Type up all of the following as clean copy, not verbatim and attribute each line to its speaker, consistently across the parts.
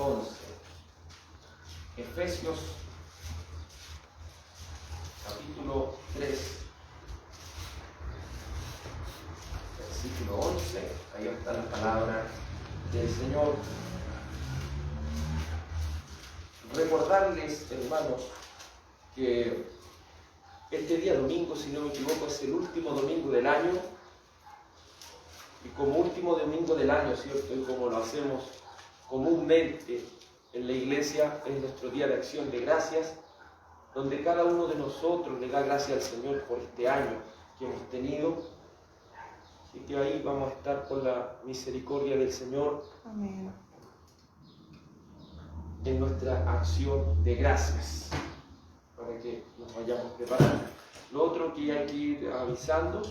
Speaker 1: 11. Efesios capítulo 3, versículo 11. Ahí está la palabra del Señor. Recordarles, hermanos, que este día domingo, si no me equivoco, es el último domingo del año. Y como último domingo del año, ¿cierto? Y como lo hacemos comúnmente en la iglesia, es nuestro día de acción de gracias, donde cada uno de nosotros le da gracias al Señor por este año que hemos tenido. Así que ahí vamos a estar con la misericordia del Señor.
Speaker 2: Amén.
Speaker 1: En nuestra acción de gracias, para que nos vayamos preparando. Lo otro que hay que ir avisando,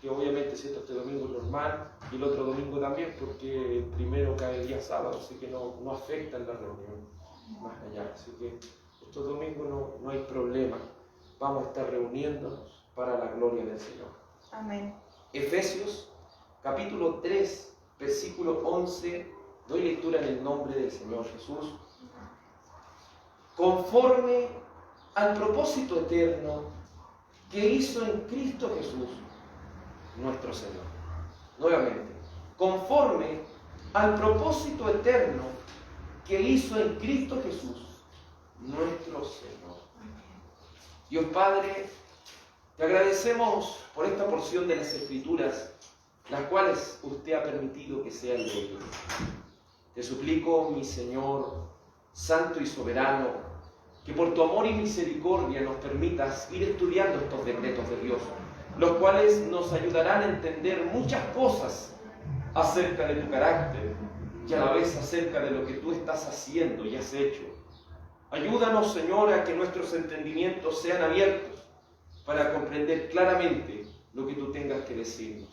Speaker 1: que obviamente si este domingo es normal, y el otro domingo también, porque el primero cae el día sábado, así que no afecta en la reunión más allá. Así que estos domingos no hay problema, vamos a estar reuniéndonos para la gloria del Señor.
Speaker 2: Amén.
Speaker 1: Efesios capítulo 3, versículo 11, doy lectura en el nombre del Señor Jesús. Conforme al propósito eterno que hizo en Cristo Jesús, nuestro Señor. Nuevamente, conforme al propósito eterno que hizo en Cristo Jesús, nuestro Señor. Dios Padre, te agradecemos por esta porción de las Escrituras, las cuales usted ha permitido que sean leídas. Te suplico, mi Señor, Santo y soberano, que por tu amor y misericordia nos permitas ir estudiando estos decretos de Dios, los cuales nos ayudarán a entender muchas cosas acerca de tu carácter y a la vez acerca de lo que tú estás haciendo y has hecho. Ayúdanos, Señor, a que nuestros entendimientos sean abiertos para comprender claramente lo que tú tengas que decirnos.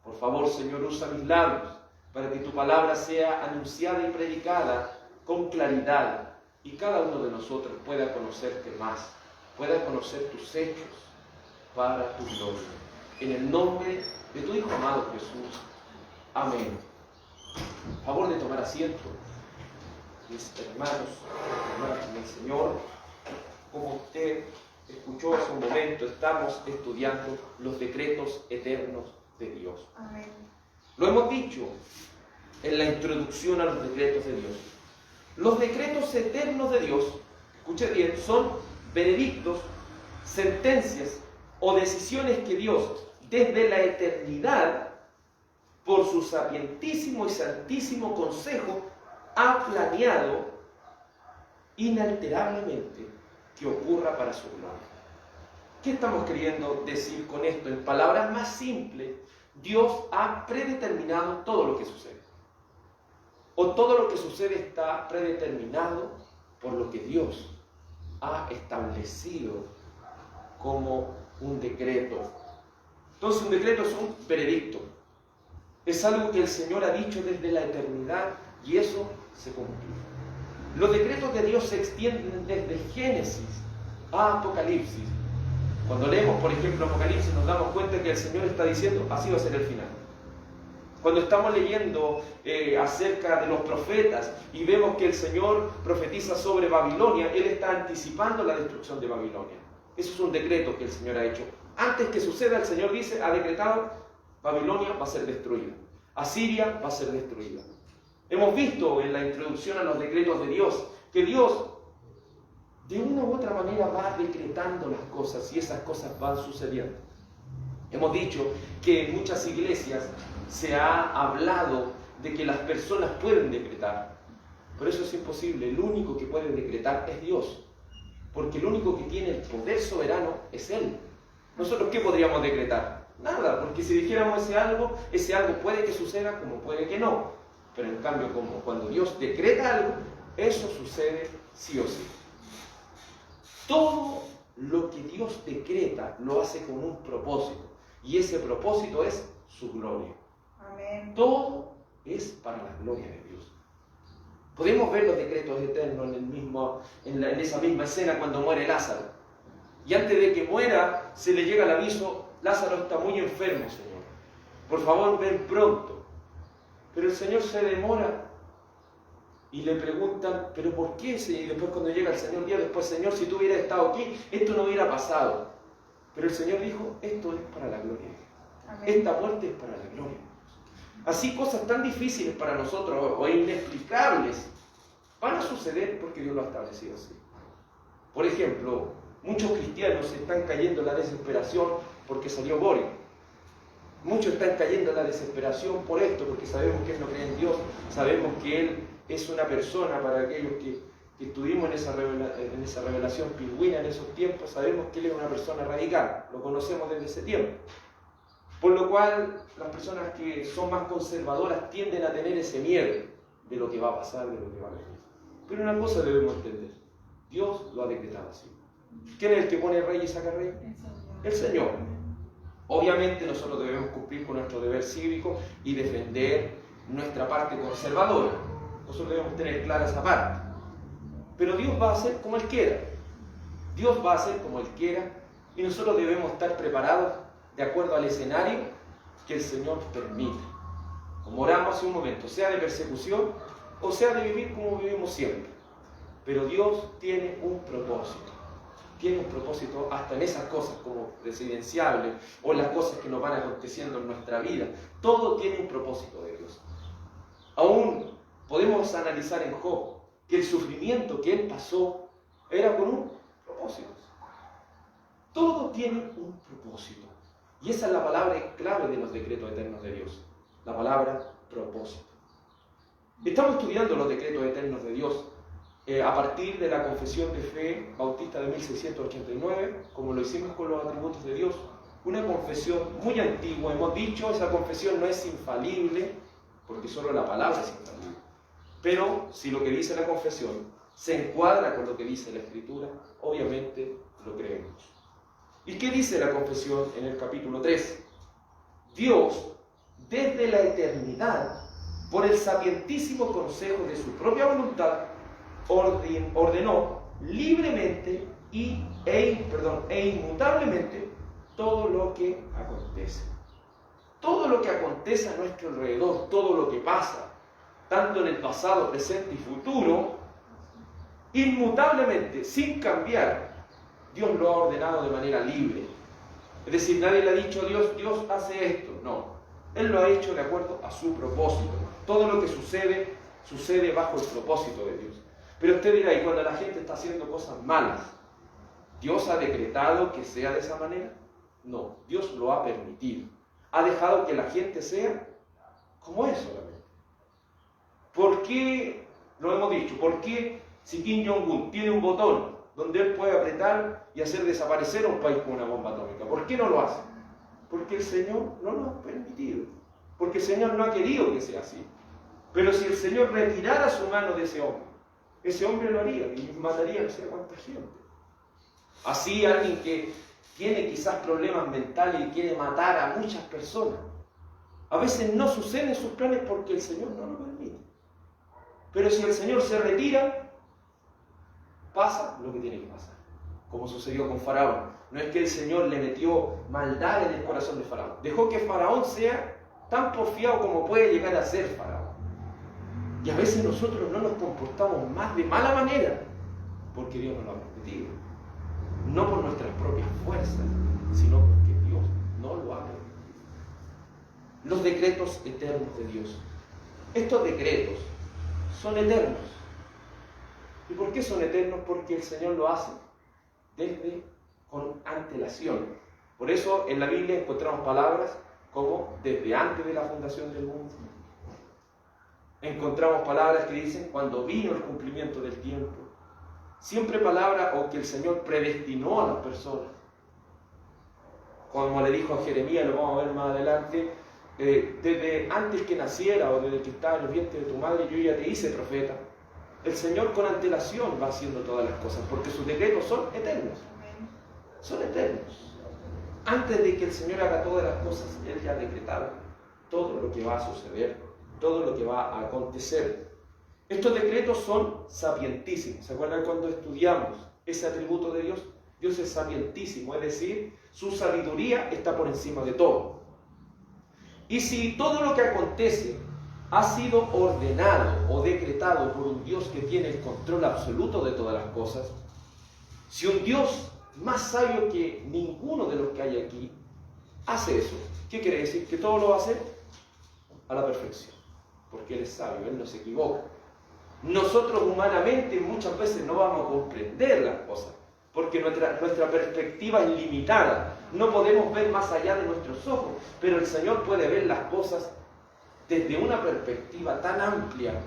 Speaker 1: Por favor, Señor, usa mis labios para que tu palabra sea anunciada y predicada con claridad y cada uno de nosotros pueda conocerte más, pueda conocer tus hechos para tu gloria. En el nombre de tu Hijo amado Jesús. Amén. Por favor de tomar asiento, mis hermanos, hermanas en el Señor. Como usted escuchó hace un momento, estamos estudiando los decretos eternos de Dios.
Speaker 2: Amén.
Speaker 1: Lo hemos dicho en la introducción a los decretos de Dios. Los decretos eternos de Dios, escuche bien, son veredictos, sentencias o decisiones que Dios, desde la eternidad, por su sapientísimo y santísimo consejo, ha planeado inalterablemente que ocurra para su gloria. ¿Qué estamos queriendo decir con esto? En palabras más simples, Dios ha predeterminado todo lo que sucede. O todo lo que sucede está predeterminado por lo que Dios ha establecido como un decreto. Entonces un decreto es un veredicto. Es algo que el Señor ha dicho desde la eternidad y eso se cumplió. Los decretos de Dios se extienden desde Génesis a Apocalipsis. Cuando leemos, por ejemplo, Apocalipsis, nos damos cuenta que el Señor está diciendo, así va a ser el final. Cuando estamos leyendo acerca de los profetas y vemos que el Señor profetiza sobre Babilonia, Él está anticipando la destrucción de Babilonia. Eso es un decreto que el Señor ha hecho. Antes que suceda, el Señor dice, ha decretado, Babilonia va a ser destruida. Asiria va a ser destruida. Hemos visto en la introducción a los decretos de Dios que Dios de una u otra manera va decretando las cosas y esas cosas van sucediendo. Hemos dicho que en muchas iglesias se ha hablado de que las personas pueden decretar, pero eso es imposible. El único que puede decretar es Dios, porque el único que tiene el poder soberano es Él. ¿Nosotros qué podríamos decretar? Nada, porque si dijéramos ese algo puede que suceda como puede que no. Pero en cambio, como cuando Dios decreta algo, eso sucede sí o sí. Todo lo que Dios decreta lo hace con un propósito, y ese propósito es su gloria.
Speaker 2: Amén.
Speaker 1: Todo es para la gloria de Dios. Podemos ver los decretos eternos en esa misma escena cuando muere Lázaro. Y antes de que muera, se le llega el aviso, Lázaro está muy enfermo, Señor. Por favor, ven pronto. Pero el Señor se demora y le preguntan, ¿pero por qué? Y después cuando llega el Señor, día después, Señor, si tú hubieras estado aquí, esto no hubiera pasado. Pero el Señor dijo, esto es para la gloria de Dios. Amén. Esta muerte es para la gloria de Dios. Así cosas tan difíciles para nosotros o inexplicables van a suceder porque Dios lo ha establecido así. Por ejemplo, muchos cristianos están cayendo en la desesperación porque salió Boris. Muchos están cayendo en la desesperación por esto, porque sabemos que Él no cree en Dios, sabemos que Él es una persona para aquellos que estuvimos en esa revelación pingüina en esos tiempos, sabemos que Él es una persona radical, lo conocemos desde ese tiempo. Por lo cual, las personas que son más conservadoras tienden a tener ese miedo de lo que va a pasar, de lo que va a venir. Pero una cosa debemos entender, Dios lo ha decretado así. ¿Quién es el que pone rey y saca rey? El Señor. Obviamente nosotros debemos cumplir con nuestro deber cívico y defender nuestra parte conservadora. Nosotros debemos tener clara esa parte. Pero Dios va a hacer como Él quiera. Dios va a hacer como Él quiera y nosotros debemos estar preparados de acuerdo al escenario que el Señor permita. Como oramos hace un momento, sea de persecución o sea de vivir como vivimos siempre. Pero Dios tiene un propósito. Tiene un propósito hasta en esas cosas como residenciables o en las cosas que nos van aconteciendo en nuestra vida. Todo tiene un propósito de Dios. Aún podemos analizar en Job que el sufrimiento que él pasó era con un propósito. Todo tiene un propósito. Y esa es la palabra clave de los decretos eternos de Dios. La palabra propósito. Estamos estudiando los decretos eternos de Dios a partir de la Confesión de Fe Bautista de 1689, como lo hicimos con los atributos de Dios. Una confesión muy antigua, hemos dicho, esa confesión no es infalible, porque solo la palabra es infalible. Pero si lo que dice la confesión se encuadra con lo que dice la Escritura, obviamente lo creemos. ¿Y qué dice la confesión en el capítulo 3? Dios, desde la eternidad, por el sapientísimo consejo de su propia voluntad, ordenó libremente e inmutablemente todo lo que acontece. Todo lo que acontece a nuestro alrededor, todo lo que pasa, tanto en el pasado, presente y futuro, inmutablemente, sin cambiar, Dios lo ha ordenado de manera libre. Es decir, nadie le ha dicho a Dios, Dios hace esto. No, Él lo ha hecho de acuerdo a su propósito. Todo lo que sucede, sucede bajo el propósito de Dios. Pero usted dirá, ¿y cuando la gente está haciendo cosas malas, Dios ha decretado que sea de esa manera? No, Dios lo ha permitido. Ha dejado que la gente sea como es solamente. ¿Por qué, lo hemos dicho, por qué si Kim Jong-un tiene un botón donde él puede apretar y hacer desaparecer a un país con una bomba atómica? ¿Por qué no lo hace? Porque el Señor no lo ha permitido. Porque el Señor no ha querido que sea así. Pero si el Señor retirara su mano de ese hombre lo haría y mataría a no sé cuánta gente. Así alguien que tiene quizás problemas mentales y quiere matar a muchas personas, a veces no suceden sus planes porque el Señor no lo permite. Pero si el Señor se retira, pasa lo que tiene que pasar. Como sucedió con Faraón. No es que el Señor le metió maldad en el corazón de Faraón. Dejó que Faraón sea tan porfiado como puede llegar a ser Faraón. Y a veces nosotros no nos comportamos más de mala manera porque Dios nos lo ha permitido. No por nuestras propias fuerzas, sino porque Dios no lo ha permitido. Los decretos eternos de Dios. Estos decretos son eternos. ¿Y por qué son eternos? Porque el Señor lo hace con antelación. Por eso en la Biblia encontramos palabras como desde antes de la fundación del mundo. Encontramos palabras que dicen cuando vino el cumplimiento del tiempo. Siempre palabras o que el Señor predestinó a las personas. Como le dijo a Jeremías, lo vamos a ver más adelante, desde antes que naciera o desde que estaba en el vientre de tu madre, yo ya te hice profeta. El Señor con antelación va haciendo todas las cosas, porque sus decretos son eternos. Son eternos. Antes de que el Señor haga todas las cosas, Él ya ha decretado todo lo que va a suceder, todo lo que va a acontecer. Estos decretos son sapientísimos. ¿Se acuerdan cuando estudiamos ese atributo de Dios? Dios es sapientísimo, es decir, su sabiduría está por encima de todo. Y si todo lo que acontece ha sido ordenado o decretado por un Dios que tiene el control absoluto de todas las cosas, si un Dios más sabio que ninguno de los que hay aquí hace eso, ¿qué quiere decir? Que todo lo va a hacer a la perfección, porque Él es sabio, Él no se equivoca. Nosotros humanamente muchas veces no vamos a comprender las cosas, porque nuestra perspectiva es limitada, no podemos ver más allá de nuestros ojos, pero el Señor puede ver las cosas desde una perspectiva tan amplia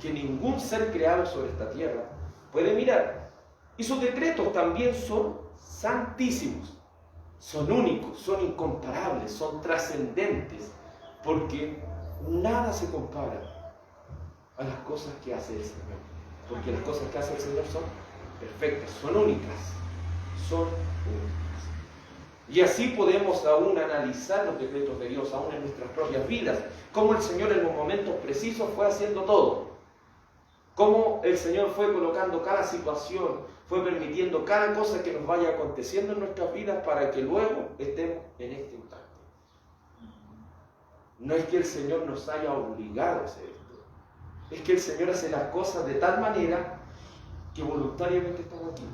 Speaker 1: que ningún ser creado sobre esta tierra puede mirar. Y sus decretos también son santísimos, son únicos, son incomparables, son trascendentes, porque nada se compara a las cosas que hace el Señor, porque las cosas que hace el Señor son perfectas, son únicas, son únicas. Y así podemos aún analizar los decretos de Dios, aún en nuestras propias vidas, cómo el Señor en los momentos precisos fue haciendo todo, cómo el Señor fue colocando cada situación, fue permitiendo cada cosa que nos vaya aconteciendo en nuestras vidas para que luego estemos en este instante. No es que el Señor nos haya obligado a hacer esto, es que el Señor hace las cosas de tal manera que voluntariamente estamos aquí.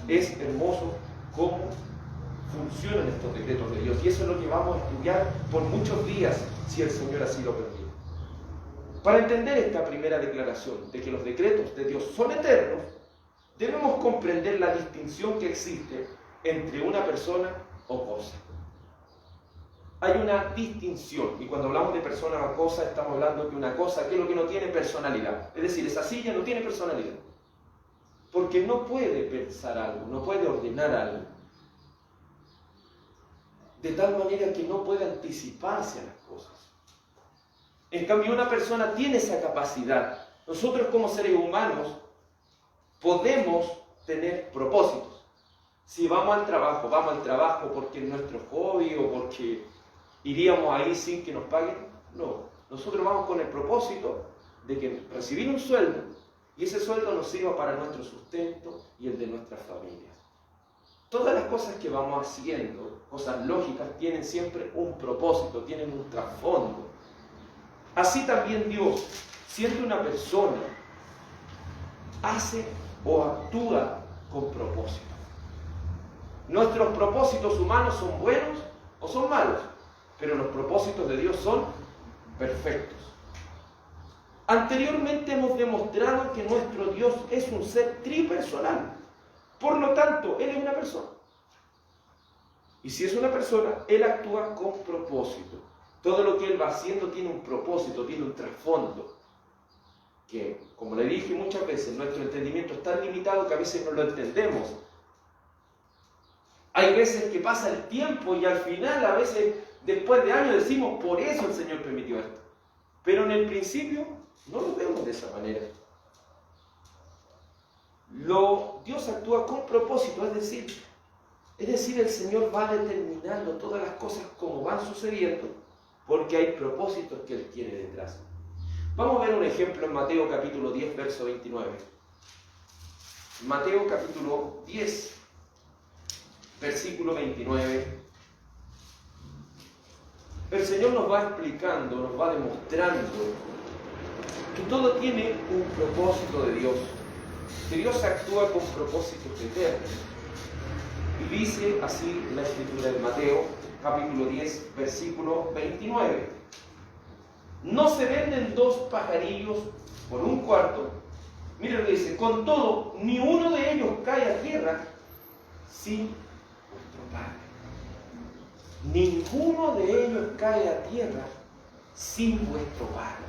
Speaker 1: Es hermoso cómo funcionan estos decretos de Dios, y eso es lo que vamos a estudiar por muchos días, si el Señor así lo permite. Para entender esta primera declaración de que los decretos de Dios son eternos, debemos comprender la distinción que existe entre una persona o cosa. Hay una distinción, y cuando hablamos de persona o cosa, estamos hablando de una cosa que es lo que no tiene personalidad. Es decir, esa silla no tiene personalidad, porque no puede pensar algo, no puede ordenar algo, de tal manera que no puede anticiparse a las cosas. En cambio, una persona tiene esa capacidad. Nosotros como seres humanos podemos tener propósitos. Si vamos al trabajo porque es nuestro hobby o porque iríamos ahí sin que nos paguen. No, nosotros vamos con el propósito de que recibir un sueldo y ese sueldo nos sirva para nuestro sustento y el de nuestras familias. Todas las cosas que vamos haciendo, cosas lógicas, tienen siempre un propósito, tienen un trasfondo. Así también Dios, siendo una persona, hace o actúa con propósito. Nuestros propósitos humanos son buenos o son malos, pero los propósitos de Dios son perfectos. Anteriormente hemos demostrado que nuestro Dios es un ser tripersonal. Por lo tanto, Él es una persona. Y si es una persona, Él actúa con propósito. Todo lo que Él va haciendo tiene un propósito, tiene un trasfondo. Que, como le dije muchas veces, nuestro entendimiento es tan limitado que a veces no lo entendemos. Hay veces que pasa el tiempo y al final, a veces, después de años, decimos, por eso el Señor permitió esto. Pero en el principio, no lo vemos de esa manera. Dios actúa con propósito, es decir, el Señor va determinando todas las cosas como van sucediendo, porque hay propósitos que Él tiene detrás. Vamos a ver un ejemplo en Mateo capítulo 10, verso 29. Mateo capítulo 10, versículo 29. El Señor nos va explicando, nos va demostrando que todo tiene un propósito de Dios. Que Dios actúa con propósitos eternos. Y dice así la escritura de Mateo, capítulo 10, versículo 29. No se venden dos pajarillos por un cuarto. Mira lo que dice, con todo, ni uno de ellos cae a tierra sin vuestro Padre. Ninguno de ellos cae a tierra sin vuestro Padre.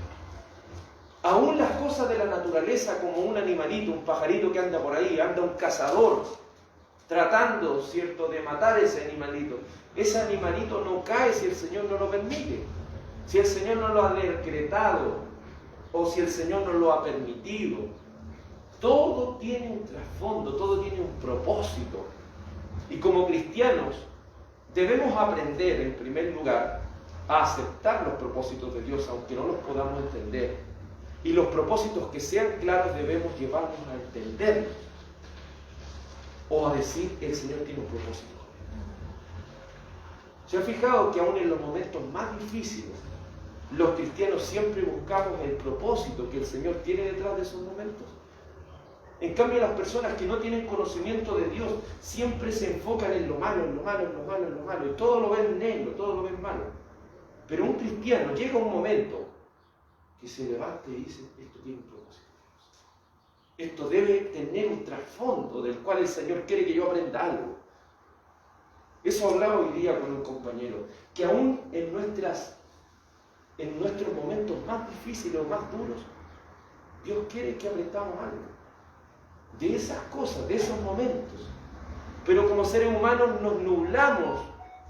Speaker 1: Aún las cosas de la naturaleza, como un animalito, un pajarito que anda por ahí, anda un cazador tratando, ¿cierto?, de matar ese animalito. Ese animalito no cae si el Señor no lo permite, si el Señor no lo ha decretado o si el Señor no lo ha permitido. Todo tiene un trasfondo, todo tiene un propósito. Y como cristianos debemos aprender, en primer lugar, a aceptar los propósitos de Dios, aunque no los podamos entender. Y los propósitos que sean claros debemos llevarnos a entenderlos. O a decir, el Señor tiene un propósito. ¿Se ha fijado que aún en los momentos más difíciles, los cristianos siempre buscamos el propósito que el Señor tiene detrás de esos momentos. En cambio, las personas que no tienen conocimiento de Dios siempre se enfocan en lo malo, en lo malo, en lo malo, en lo malo, y todo lo ven negro, todo lo ven malo. Pero un cristiano llega un momento que se levanta y dice, esto tiene un propósito. Esto debe tener un trasfondo del cual el Señor quiere que yo aprenda algo. Eso hablaba hoy día con un compañero, que aún en nuestros momentos más difíciles o más duros, Dios quiere que aprendamos algo de esas cosas, de esos momentos. Pero como seres humanos nos nublamos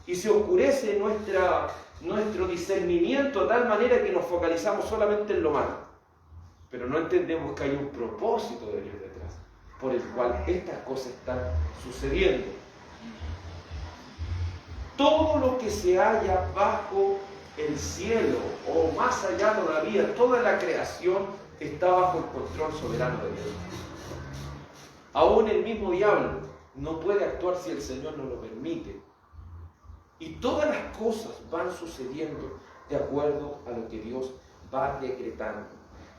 Speaker 1: y se oscurece nuestro discernimiento de tal manera que nos focalizamos solamente en lo malo. Pero no entendemos que hay un propósito de Dios detrás, por el cual estas cosas están sucediendo. Todo lo que se halla bajo el cielo, o más allá todavía, toda la creación está bajo el control soberano de Dios. Aún el mismo diablo no puede actuar si el Señor no lo permite. Y todas las cosas van sucediendo de acuerdo a lo que Dios va decretando.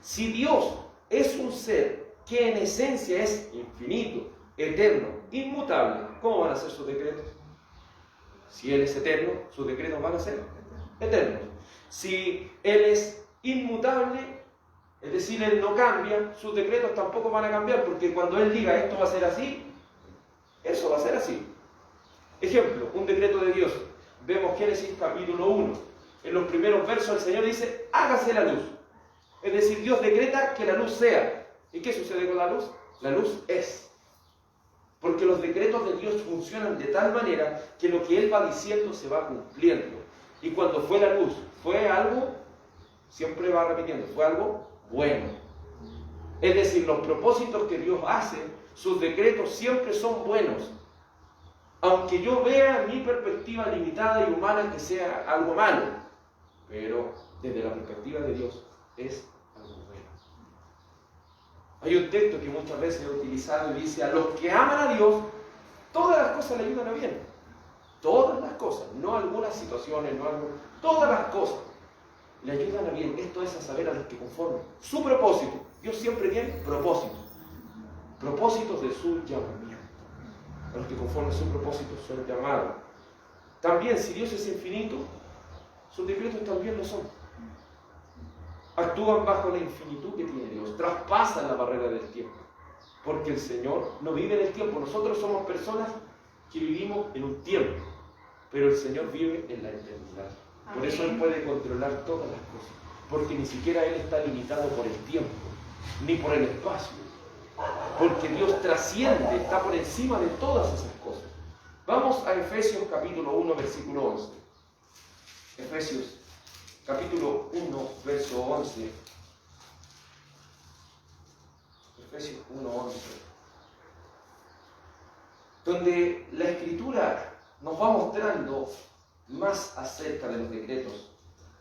Speaker 1: Si Dios es un ser que en esencia es infinito, eterno, inmutable, ¿cómo van a ser sus decretos? Si Él es eterno, sus decretos van a ser eternos. Si Él es inmutable, es decir, Él no cambia, sus decretos tampoco van a cambiar, porque cuando Él diga esto va a ser así, eso va a ser así. Ejemplo, un decreto de Dios. Vemos Génesis capítulo 1. En los primeros versos el Señor dice, hágase la luz. Es decir, Dios decreta que la luz sea. ¿Y qué sucede con la luz? La luz es. Porque los decretos de Dios funcionan de tal manera que lo que Él va diciendo se va cumpliendo. Y cuando fue la luz, fue algo, siempre va repitiendo, fue algo bueno. Es decir, los propósitos que Dios hace, sus decretos siempre son buenos. Aunque yo vea mi perspectiva limitada y humana que sea algo malo, pero desde la perspectiva de Dios es algo bueno. Hay un texto que muchas veces he utilizado y dice, a los que aman a Dios, todas las cosas le ayudan a bien. Todas las cosas, no algunas situaciones, todas las cosas le ayudan a bien. Esto es a saber a los que conforman su propósito. Dios siempre tiene propósitos. Propósitos de su llamamiento. A los que conforman su propósito son llamados. También, si Dios es infinito, sus decretos también lo son. Actúan bajo la infinitud que tiene Dios, traspasan la barrera del tiempo, porque el Señor no vive en el tiempo. Nosotros somos personas que vivimos en un tiempo, pero el Señor vive en la eternidad. Por eso Él puede controlar todas las cosas, porque ni siquiera Él está limitado por el tiempo, ni por el espacio, porque Dios trasciende, está por encima de todas esas cosas. Vamos a Efesios capítulo 1, versículo 11. Efesios capítulo 1, verso 11. Efesios 1, 11. Donde la Escritura nos va mostrando más acerca de los decretos,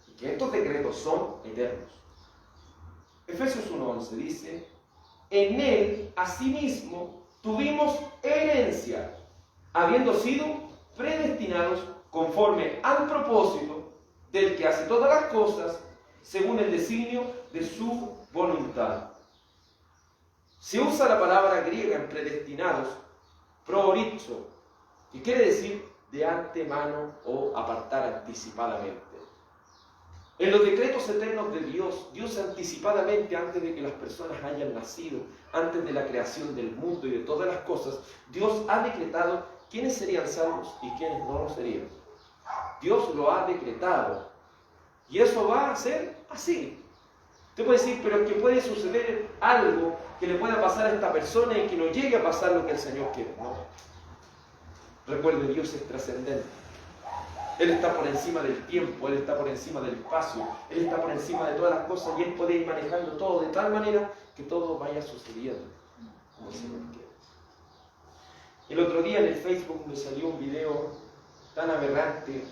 Speaker 1: y que estos decretos son eternos. Efesios 1, 11 dice, en Él, asimismo, tuvimos herencia, habiendo sido predestinados conforme al propósito del que hace todas las cosas según el designio de su voluntad. Se usa la palabra griega en predestinados, proorizo, que quiere decir de antemano o apartar anticipadamente. En los decretos eternos de Dios, Dios anticipadamente, antes de que las personas hayan nacido, antes de la creación del mundo y de todas las cosas, Dios ha decretado quiénes serían salvos y quiénes no lo serían. Dios lo ha decretado. Y eso va a ser así. Usted puede decir, pero es que puede suceder algo que le pueda pasar a esta persona y que no llegue a pasar lo que el Señor quiere. No. Recuerde, Dios es trascendente. Él está por encima del tiempo, Él está por encima del espacio, Él está por encima de todas las cosas y Él puede ir manejando todo de tal manera que todo vaya sucediendo como el Señor quiere. El otro día en el Facebook me salió un video tan aberrante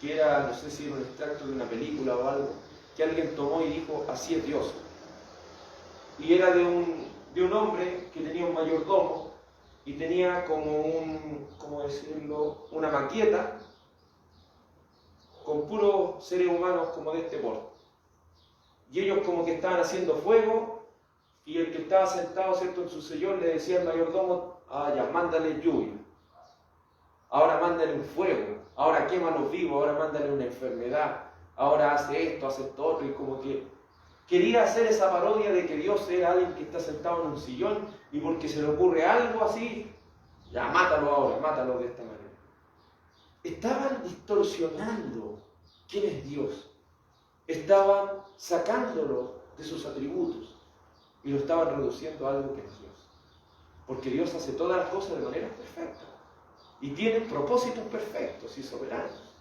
Speaker 1: que era, no sé si era un extracto de una película o algo, que alguien tomó y dijo, así es Dios. Y era de un hombre que tenía un mayordomo y tenía como ¿cómo decirlo? Una maqueta con puros seres humanos como de este porte. Y ellos como que estaban haciendo fuego, y el que estaba sentado, ¿cierto?, en su sillón le decía al mayordomo, ya, mándale lluvia. Ahora mándale un fuego, ahora quémalos vivos, ahora mándale una enfermedad, ahora hace esto otro, y como que quería hacer esa parodia de que Dios era alguien que está sentado en un sillón, y porque se le ocurre algo así, ya, mátalo ahora, mátalo de esta manera. Estaban distorsionando quién es Dios. Estaban sacándolo de sus atributos y lo estaban reduciendo a algo que no es Dios. Porque Dios hace todas las cosas de manera perfecta y tiene propósitos perfectos y soberanos.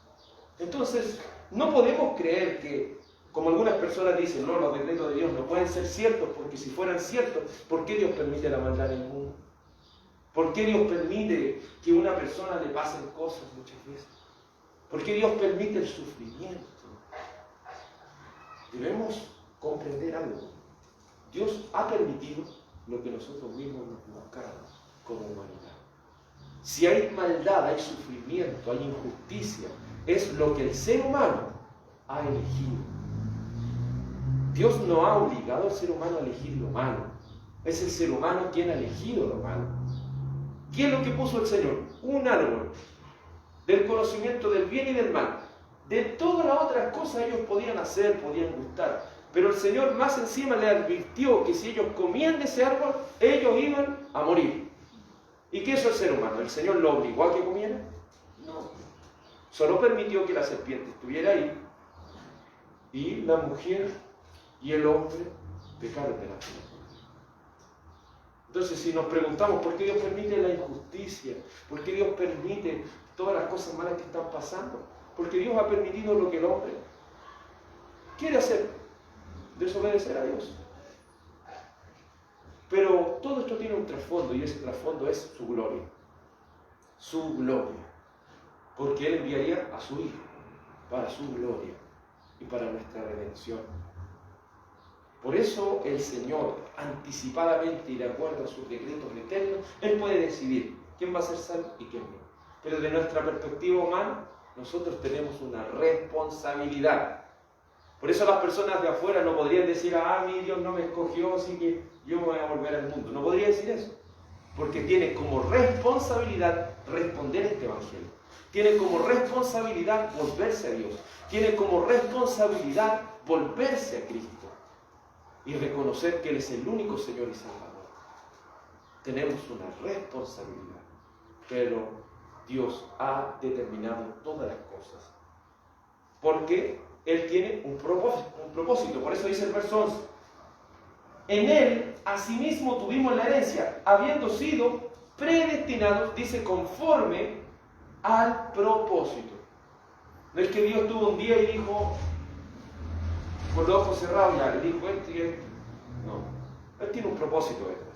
Speaker 1: Entonces, no podemos creer que, como algunas personas dicen, no, los decretos de Dios no pueden ser ciertos, porque si fueran ciertos, ¿por qué Dios permite la maldad en el mundo? ¿Por qué Dios permite que a una persona le pasen cosas muchas veces? ¿Por qué Dios permite el sufrimiento? Debemos comprender algo. Dios ha permitido lo que nosotros mismos nos buscamos como humanidad. Si hay maldad, hay sufrimiento, hay injusticia, es lo que el ser humano ha elegido. Dios no ha obligado al ser humano a elegir lo malo. Es el ser humano quien ha elegido lo malo. ¿Qué es lo que puso el Señor? Un árbol del conocimiento del bien y del mal. De todas las otras cosas ellos podían hacer, podían gustar. Pero el Señor más encima le advirtió que si ellos comían de ese árbol, ellos iban a morir. ¿Y qué hizo el ser humano? ¿El Señor lo obligó a que comiera? No. Solo permitió que la serpiente estuviera ahí y la mujer y el hombre pecaron delante de Dios. Entonces, si nos preguntamos por qué Dios permite la injusticia, por qué Dios permite todas las cosas malas que están pasando, porque Dios ha permitido lo que el hombre quiere hacer, desobedecer a Dios. Pero todo esto tiene un trasfondo, y ese trasfondo es su gloria. Su gloria. Porque Él enviaría a su Hijo para su gloria y para nuestra redención. Por eso el Señor, anticipadamente y de acuerdo a sus decretos eternos, Él puede decidir quién va a ser salvo y quién no. Pero de nuestra perspectiva humana, nosotros tenemos una responsabilidad. Por eso las personas de afuera no podrían decir, mi Dios no me escogió, así que yo me voy a volver al mundo. No podría decir eso. Porque tiene como responsabilidad responder este Evangelio. Tiene como responsabilidad volverse a Dios. Tiene como responsabilidad volverse a Cristo. Y reconocer que Él es el único Señor y Salvador. Tenemos una responsabilidad. Pero Dios ha determinado todas las cosas. Porque Él tiene un propósito. Por eso dice el verso 11. En Él, asimismo, tuvimos la herencia, habiendo sido predestinados, dice, conforme al propósito. No es que Dios tuvo un día y dijo, con los ojos cerrados, ya le dijo esto y esto. No. Él tiene un propósito detrás.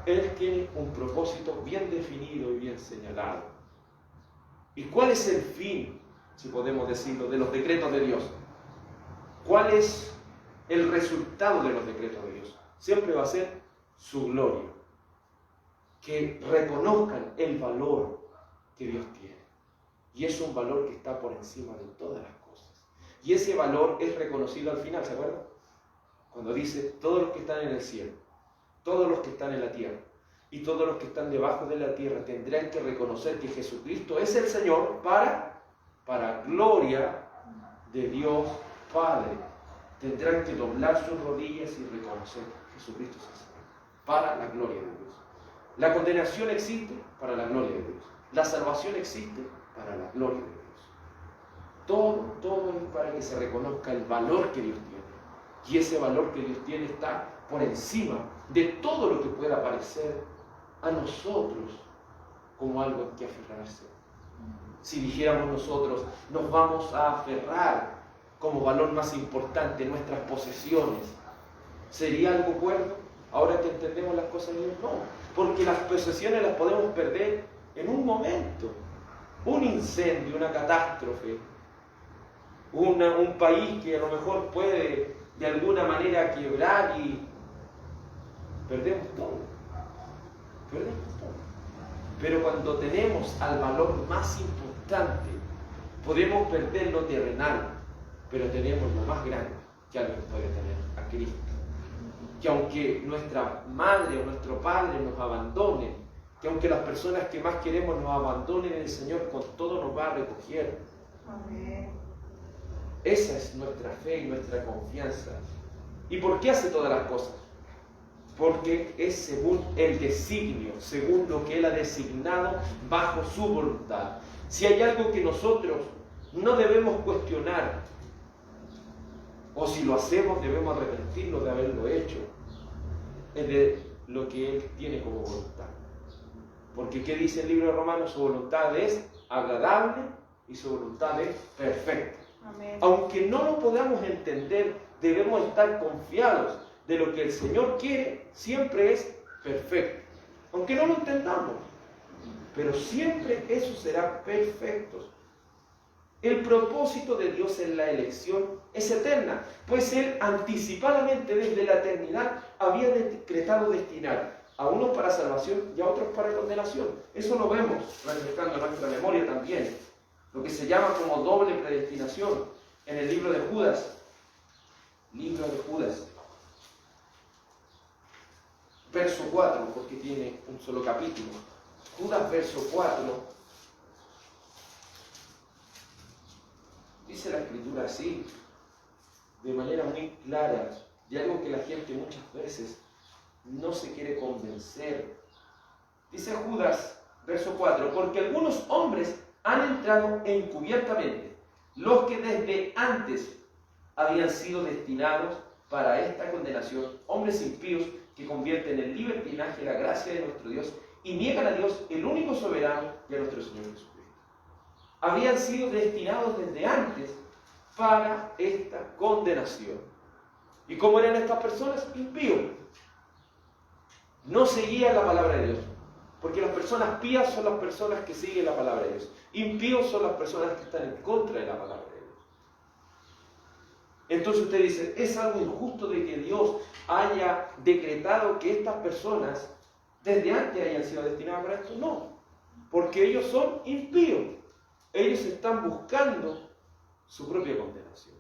Speaker 1: Él tiene un propósito bien definido y bien señalado. ¿Y cuál es el fin, si podemos decirlo, de los decretos de Dios? ¿Cuál es el resultado de los decretos de Dios? Siempre va a ser su gloria. Que reconozcan el valor que Dios tiene. Y es un valor que está por encima de todas las cosas. Y ese valor es reconocido al final, ¿se acuerdan? Cuando dice, todos los que están en el cielo, todos los que están en la tierra y todos los que están debajo de la tierra tendrán que reconocer que Jesucristo es el Señor para gloria de Dios Padre. Tendrán que doblar sus rodillas y reconocer que Jesucristo es el Señor, para la gloria de Dios. La condenación existe para la gloria de Dios. La salvación existe para la gloria de Dios. Todo es para que se reconozca el valor que Dios tiene. Y ese valor que Dios tiene está por encima de todo lo que pueda parecer a nosotros como algo en que aferrarse. Si dijéramos nosotros, nos vamos a aferrar como valor más importante nuestras posesiones, ¿sería algo cuerdo? Ahora que entendemos las cosas de Dios, no. Porque las posesiones las podemos perder en un momento. Un incendio, una catástrofe, un país que a lo mejor puede de alguna manera quebrar y perdemos todo. Perdemos todo. Pero cuando tenemos al valor más importante, Podemos perder lo terrenal, pero tenemos lo más grande que alguien puede tener, a Cristo. Que aunque nuestra madre o nuestro padre nos abandonen, que aunque las personas que más queremos nos abandonen, el Señor con todo nos va a recoger.
Speaker 2: Amén.
Speaker 1: Esa es nuestra fe y nuestra confianza. ¿Y por qué hace todas las cosas? Porque es según el designio, según lo que Él ha designado bajo su voluntad. Si hay algo que nosotros no debemos cuestionar, o si lo hacemos debemos arrepentirnos de haberlo hecho, es de lo que Él tiene como voluntad. Porque ¿qué dice el libro de Romanos? Su voluntad es agradable y su voluntad es perfecta.
Speaker 2: Amén.
Speaker 1: Aunque no lo podamos entender, debemos estar confiados de lo que el Señor quiere, siempre es perfecto. Aunque no lo entendamos, pero siempre eso será perfecto. El propósito de Dios en la elección es eterna, pues Él anticipadamente desde la eternidad había decretado destinar a unos para salvación y a otros para condenación. Eso lo vemos refrescando nuestra memoria también. Lo que se llama como doble predestinación en el libro de Judas. Libro de Judas. Verso 4, porque tiene un solo capítulo. Judas, verso 4. Dice la Escritura así, de manera muy clara, de algo que la gente muchas veces no se quiere convencer. Dice Judas, verso 4, porque algunos hombres han entrado encubiertamente, los que desde antes habían sido destinados para esta condenación, hombres impíos que convierten en libertinaje la gracia de nuestro Dios y niegan a Dios, el único soberano, y a nuestro Señor Jesucristo. Habían sido destinados desde antes para esta condenación. ¿Y cómo eran estas personas? Impíos. No seguían la palabra de Dios. Porque las personas pías son las personas que siguen la palabra de Dios. Impíos son las personas que están en contra de la palabra de Dios. Entonces usted dice, ¿es algo injusto de que Dios haya decretado que estas personas desde antes hayan sido destinadas para esto? No. Porque ellos son impíos. Ellos están buscando su propia condenación.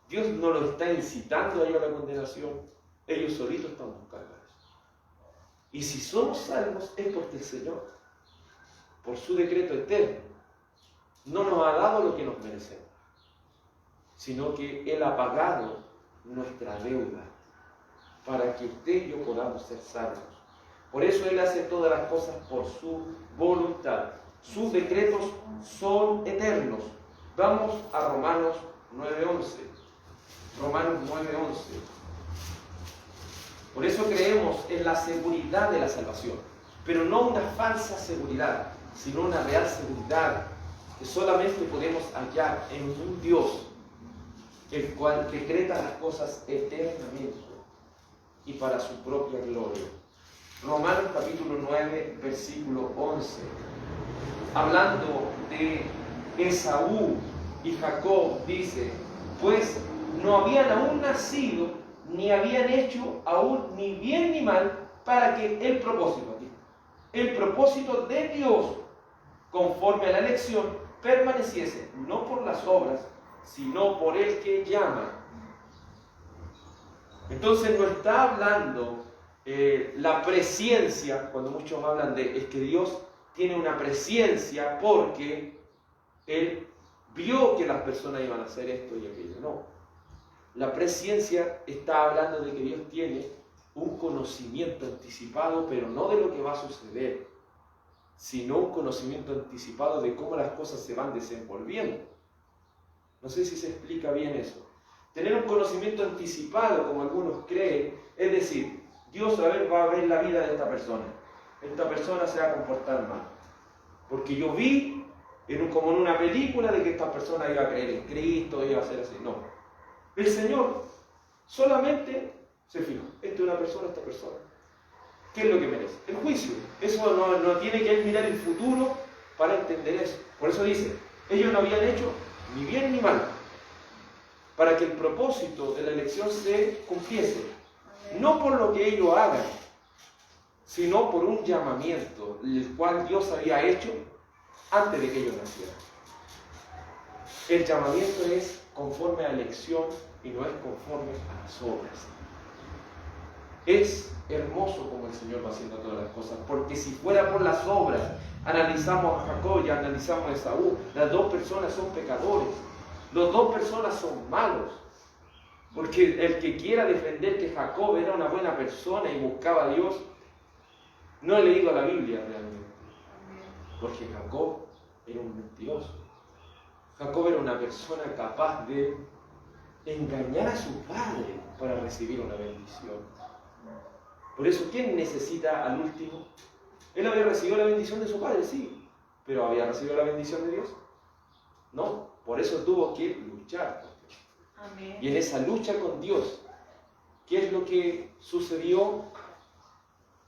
Speaker 1: Dios no los está incitando a ellos a la condenación. Ellos solitos están buscando eso. Y si somos salvos es porque el Señor, por su decreto eterno, no nos ha dado lo que nos merecemos, sino que Él ha pagado nuestra deuda para que usted y yo podamos ser salvos. Por eso Él hace todas las cosas por su voluntad. Sus decretos son eternos. Vamos a Romanos 9:11. Romanos 9:11. Por eso creemos en la seguridad de la salvación, pero no una falsa seguridad, sino una real seguridad que solamente podemos hallar en un Dios, el cual decreta las cosas eternamente y para su propia gloria. Romanos capítulo 9, versículo 11. Hablando de Esaú y Jacob, dice, pues no habían aún nacido, ni habían hecho aún ni bien ni mal, para que el propósito de Dios, conforme a la elección, permaneciese, no por las obras, sino por el que llama. Entonces no está hablando la presciencia, cuando muchos hablan de, es que Dios tiene una presciencia porque Él vio que las personas iban a hacer esto y aquello. No. La presciencia está hablando de que Dios tiene un conocimiento anticipado, pero no de lo que va a suceder, sino un conocimiento anticipado de cómo las cosas se van desenvolviendo. No sé si se explica bien eso. Tener un conocimiento anticipado, como algunos creen, es decir, Dios va a ver la vida de esta persona. Esta persona se va a comportar mal. Porque yo vi, como en una película, de que esta persona iba a creer en Cristo, iba a ser así. No. El Señor solamente se fija. Esta es una persona, esta persona. ¿Qué es lo que merece? El juicio. Eso no tiene que mirar el futuro para entender eso. Por eso dice, ellos no habían hecho ni bien ni mal, para que el propósito de la elección se cumpliese. No por lo que ellos hagan, sino por un llamamiento, el cual Dios había hecho antes de que ellos nacieran. El llamamiento es conforme a elección y no es conforme a las obras. Es hermoso como el Señor va haciendo todas las cosas, porque si fuera por las obras, analizamos a Jacob y analizamos a Esaú, las dos personas son pecadores, las dos personas son malos, porque el que quiera defender que Jacob era una buena persona y buscaba a Dios, no he leído la Biblia realmente, porque Jacob era un mentiroso. Jacob era una persona capaz de engañar a su padre para recibir una bendición. Por eso, ¿quién necesita al último? Él había recibido la bendición de su padre, sí, pero ¿había recibido la bendición de Dios? No, por eso tuvo que luchar con Dios. Amén. Y en esa lucha con Dios, ¿qué es lo que sucedió?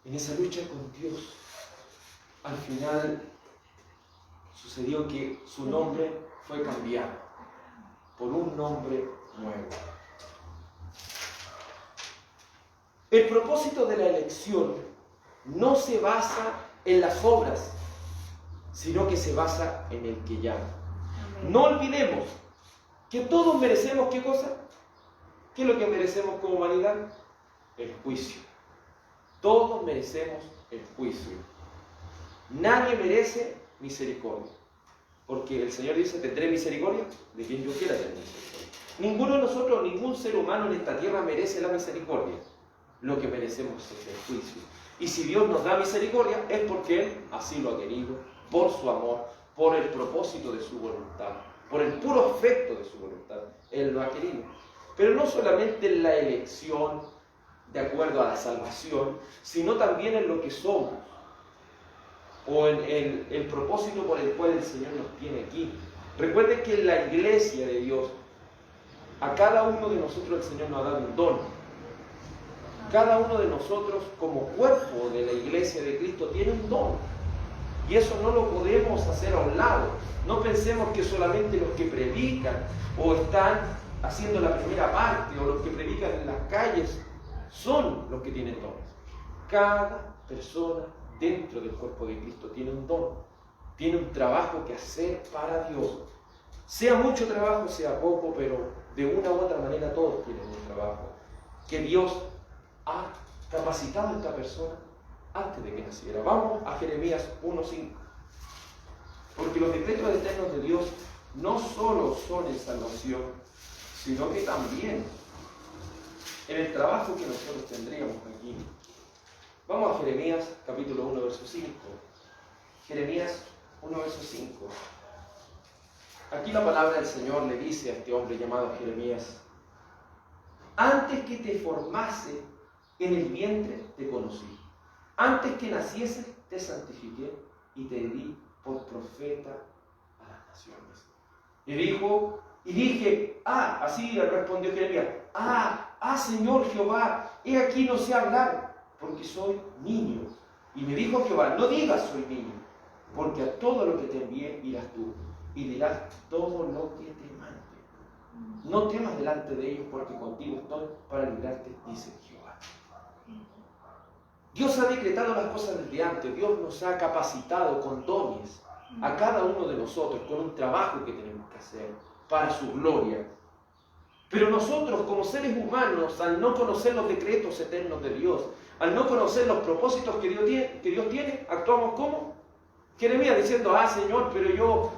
Speaker 1: En esa lucha con Dios, al final sucedió que su nombre fue cambiado por un nombre nuevo. El propósito de la elección no se basa en las obras, sino que se basa en el que llama. Amén. No olvidemos que todos merecemos, ¿qué cosa? ¿Qué es lo que merecemos como humanidad? El juicio. Todos merecemos el juicio. Nadie merece misericordia, porque el Señor dice, tendré misericordia de quien yo quiera tener misericordia. Ninguno de nosotros, ningún ser humano en esta tierra merece la misericordia. Lo que merecemos es el juicio. Y si Dios nos da misericordia es porque Él así lo ha querido, por su amor, por el propósito de su voluntad, por el puro afecto de su voluntad. Él lo ha querido. Pero no solamente en la elección de acuerdo a la salvación, sino también en lo que somos, o en el propósito por el cual el Señor nos tiene aquí. Recuerden que en la iglesia de Dios, a cada uno de nosotros el Señor nos ha dado un don. Cada uno de nosotros como cuerpo de la iglesia de Cristo tiene un don. Y eso no lo podemos hacer a un lado. No pensemos que solamente los que predican o están haciendo la primera parte o los que predican en las calles son los que tienen dones. Cada persona dentro del cuerpo de Cristo tiene un don. Tiene un trabajo que hacer para Dios. Sea mucho trabajo, sea poco, pero de una u otra manera todos tienen un trabajo que Dios ha capacitado a esta persona antes de que naciera. Vamos a Jeremías 1:5. Porque los decretos eternos de Dios no solo son en salvación, sino que también en el trabajo que nosotros tendríamos aquí. Vamos a Jeremías capítulo 1, verso 5. Jeremías 1, verso 5. Aquí la palabra del Señor le dice a este hombre llamado Jeremías: antes que te formase en el vientre te conocí. Antes que nacieses te santifiqué y te di por profeta a las naciones. Y dije, así respondió Jeremías, Señor Jehová, he aquí no sé hablar, porque soy niño. Y me dijo Jehová, no digas soy niño, porque a todo lo que te envié irás tú, y dirás todo lo que te mande. No temas delante de ellos, porque contigo estoy para librarte, dice Jehová. Dios ha decretado las cosas desde antes. Dios nos ha capacitado con dones a cada uno de nosotros, con un trabajo que tenemos que hacer para su gloria. Pero nosotros, como seres humanos, al no conocer los decretos eternos de Dios, al no conocer los propósitos que Dios tiene, actuamos como Jeremías diciendo, Señor, pero yo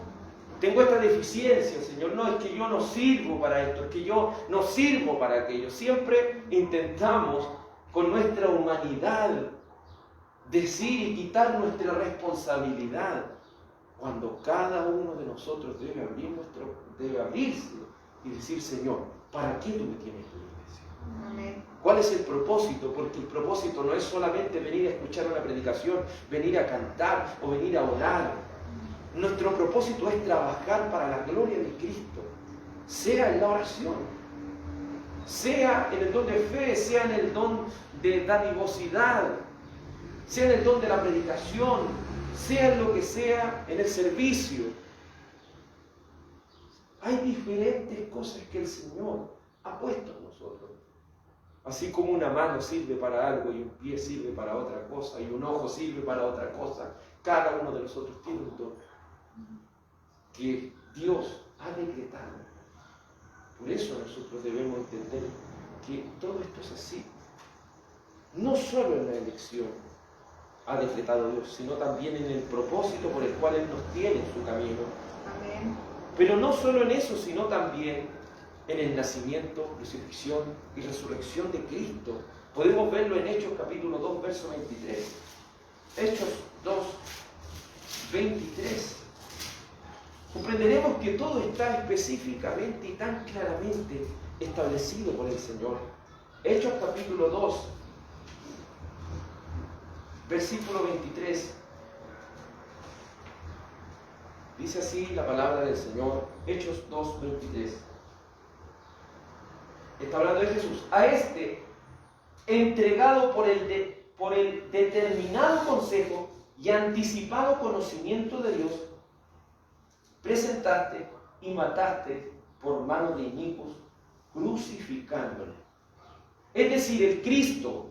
Speaker 1: tengo esta deficiencia, Señor. No, es que yo no sirvo para esto, es que yo no sirvo para aquello. Siempre intentamos con nuestra humanidad decir y quitar nuestra responsabilidad, cuando cada uno de nosotros debe abrirse y decir, Señor, ¿para qué tú me tienes en la iglesia? Amén. ¿Cuál es el propósito? Porque el propósito no es solamente venir a escuchar una predicación, venir a cantar o venir a orar. Nuestro propósito es trabajar para la gloria de Cristo, sea en la oración, sea en el don de fe, sea en el don de dadivosidad, sea en el don de la predicación, sea en lo que sea, en el servicio. Hay diferentes cosas que el Señor ha puesto en nosotros. Así como una mano sirve para algo y un pie sirve para otra cosa y un ojo sirve para otra cosa, cada uno de nosotros tiene un don que Dios ha decretado. Por eso nosotros debemos entender que todo esto es así. No solo en la elección ha decretado Dios, sino también en el propósito por el cual Él nos tiene en su camino.
Speaker 2: Amén.
Speaker 1: Pero no solo en eso, sino también en el nacimiento, crucifixión y resurrección de Cristo. Podemos verlo en Hechos capítulo 2, verso 23. Hechos 2, 23. Comprenderemos que todo está específicamente y tan claramente establecido por el Señor. Hechos capítulo 2, versículo 23. Dice así la palabra del Señor, Hechos 2, 23. Está hablando de Jesús. A este, entregado por el determinado consejo y anticipado conocimiento de Dios, presentaste y mataste por mano de inicuos, crucificándole. Es decir, el Cristo,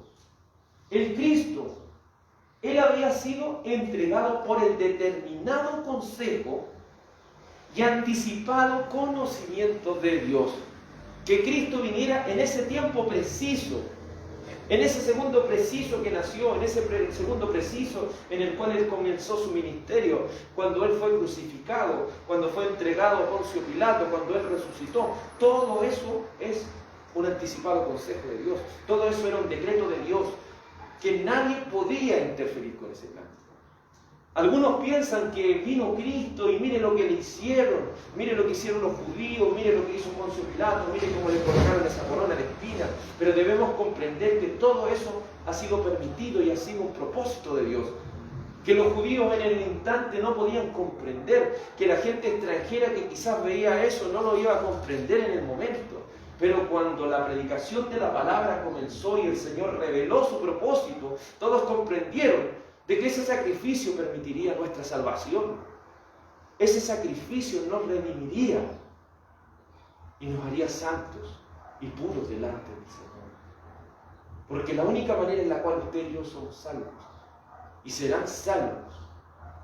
Speaker 1: Él había sido entregado por el determinado consejo y anticipado conocimiento de Dios. Que Cristo viniera en ese tiempo preciso, en ese segundo preciso que nació, en ese segundo preciso en el cual Él comenzó su ministerio, cuando Él fue crucificado, cuando fue entregado a Poncio Pilato, cuando Él resucitó. Todo eso es un anticipado consejo de Dios. Todo eso era un decreto de Dios, que nadie podía interferir con ese plan. Algunos piensan que vino Cristo y mire lo que le hicieron, mire lo que hicieron los judíos, mire lo que hizo Poncio Pilato, mire cómo le colocaron esa corona de espinas, pero debemos comprender que todo eso ha sido permitido y ha sido un propósito de Dios. Que los judíos en el instante no podían comprender, que la gente extranjera que quizás veía eso no lo iba a comprender en el momento. Pero cuando la predicación de la palabra comenzó y el Señor reveló su propósito, todos comprendieron de que ese sacrificio permitiría nuestra salvación. Ese sacrificio nos redimiría y nos haría santos y puros delante del Señor. Porque la única manera en la cual usted y yo somos salvos y serán salvos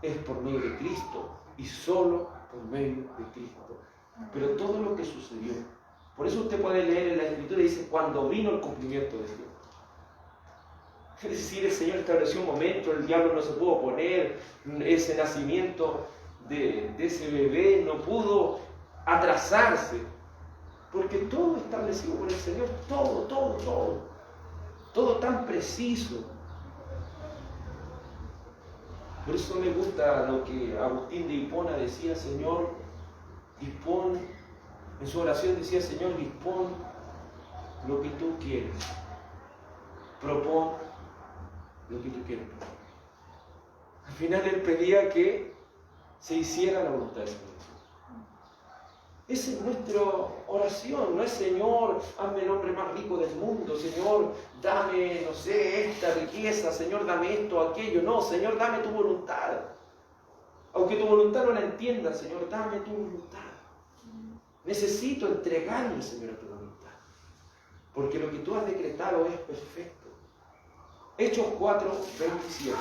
Speaker 1: es por medio de Cristo y solo por medio de Cristo. Pero todo lo que sucedió, por eso usted puede leer en la Escritura y dice, cuando vino el cumplimiento de Dios. Es decir, el Señor estableció un momento, el diablo no se pudo oponer, ese nacimiento de ese bebé no pudo atrasarse, porque todo establecido por el Señor, todo tan preciso. Por eso me gusta lo que Agustín de Hipona decía, Señor, dispón, en su oración decía, Señor, dispón lo que tú quieres, propón lo que tú quieres. Al final Él pedía que se hiciera la voluntad del Señor. Esa es nuestra oración, no es Señor, hazme el hombre más rico del mundo, Señor, dame, no sé, esta riqueza, Señor, dame esto, aquello. No, Señor, dame tu voluntad. Aunque tu voluntad no la entienda, Señor, dame tu voluntad. Necesito entregarme, Señor, a tu voluntad. Porque lo que tú has decretado es perfecto. Hechos 4:27.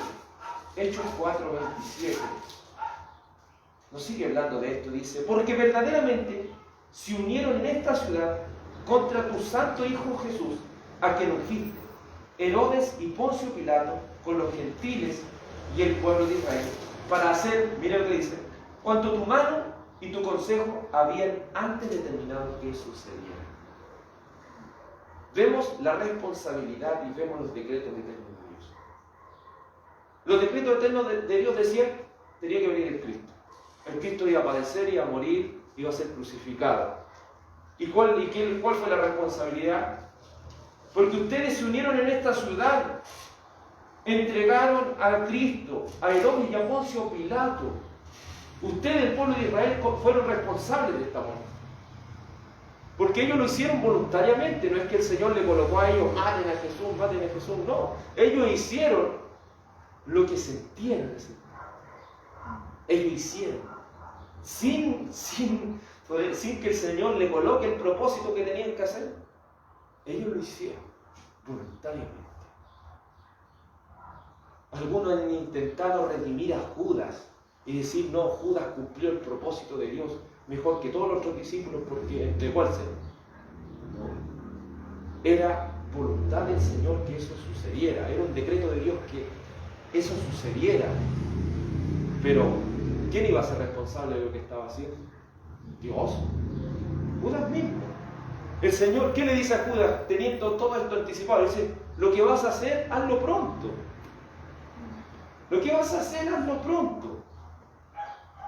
Speaker 1: Hechos 4:27. Nos sigue hablando de esto, dice, porque verdaderamente se unieron en esta ciudad contra tu santo Hijo Jesús, a quien ungiste, Herodes y Poncio Pilato, con los gentiles y el pueblo de Israel, para hacer, mira lo que dice, cuanto tu mano y tu consejo habían antes determinado que sucediera. Vemos la responsabilidad y vemos los decretos eternos de Dios. Los decretos eternos de Dios decían, tenía que venir el Cristo. El Cristo iba a padecer, iba a morir, iba a ser crucificado. ¿Y cuál fue la responsabilidad? Porque ustedes se unieron en esta ciudad, entregaron a Cristo, a Herodes y a Poncio Pilato. Ustedes, el pueblo de Israel, fueron responsables de esta muerte. Porque ellos lo hicieron voluntariamente, no es que el Señor le colocó a ellos, maten a Jesús, no. Ellos hicieron lo que sentían necesidad. Ellos hicieron, sin que el Señor le coloque el propósito que tenían que hacer. Ellos lo hicieron voluntariamente. Algunos han intentado redimir a Judas y decir, no, Judas cumplió el propósito de Dios. mejor que todos los otros discípulos porque entregó al Señor. Era voluntad del Señor que eso sucediera, era un decreto de Dios que eso sucediera. Pero, ¿quién iba a ser responsable de lo que estaba haciendo? Dios. Judas mismo. El Señor, ¿qué le dice a Judas teniendo todo esto anticipado? Le dice, lo que vas a hacer, hazlo pronto. Lo que vas a hacer, hazlo pronto.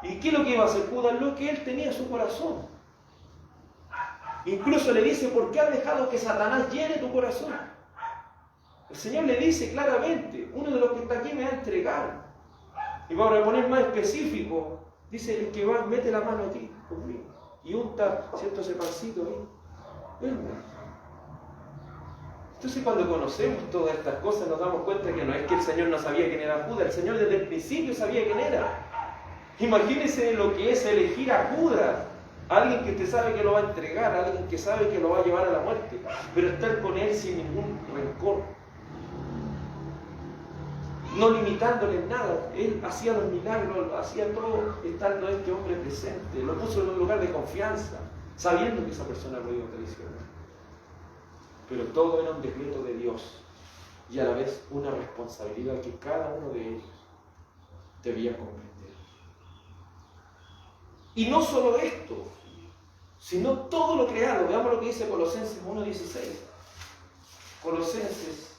Speaker 1: ¿Y qué es lo que iba a hacer Judas? Lo que él tenía en su corazón. Incluso le dice, ¿por qué has dejado que Satanás llene tu corazón? El Señor le dice claramente, uno de los que está aquí me va a entregar. Y para poner más específico, dice, el que va, mete la mano aquí conmigo y unta, ¿cierto?, ese pancito ahí. Entonces, cuando conocemos todas estas cosas, nos damos cuenta que no es que el Señor no sabía quién era Judas, el Señor desde el principio sabía quién era. Imagínense lo que es elegir a Judas, alguien que te sabe que lo va a entregar, alguien que sabe que lo va a llevar a la muerte, pero estar con él sin ningún rencor, no limitándole en nada. Él hacía los milagros, hacía todo estando este hombre presente, lo puso en un lugar de confianza, sabiendo que esa persona lo iba a traicionar. Pero todo era un decreto de Dios y a la vez una responsabilidad que cada uno de ellos debía comprender. Y no solo esto, sino todo lo creado. Veamos lo que dice Colosenses 1:16. Colosenses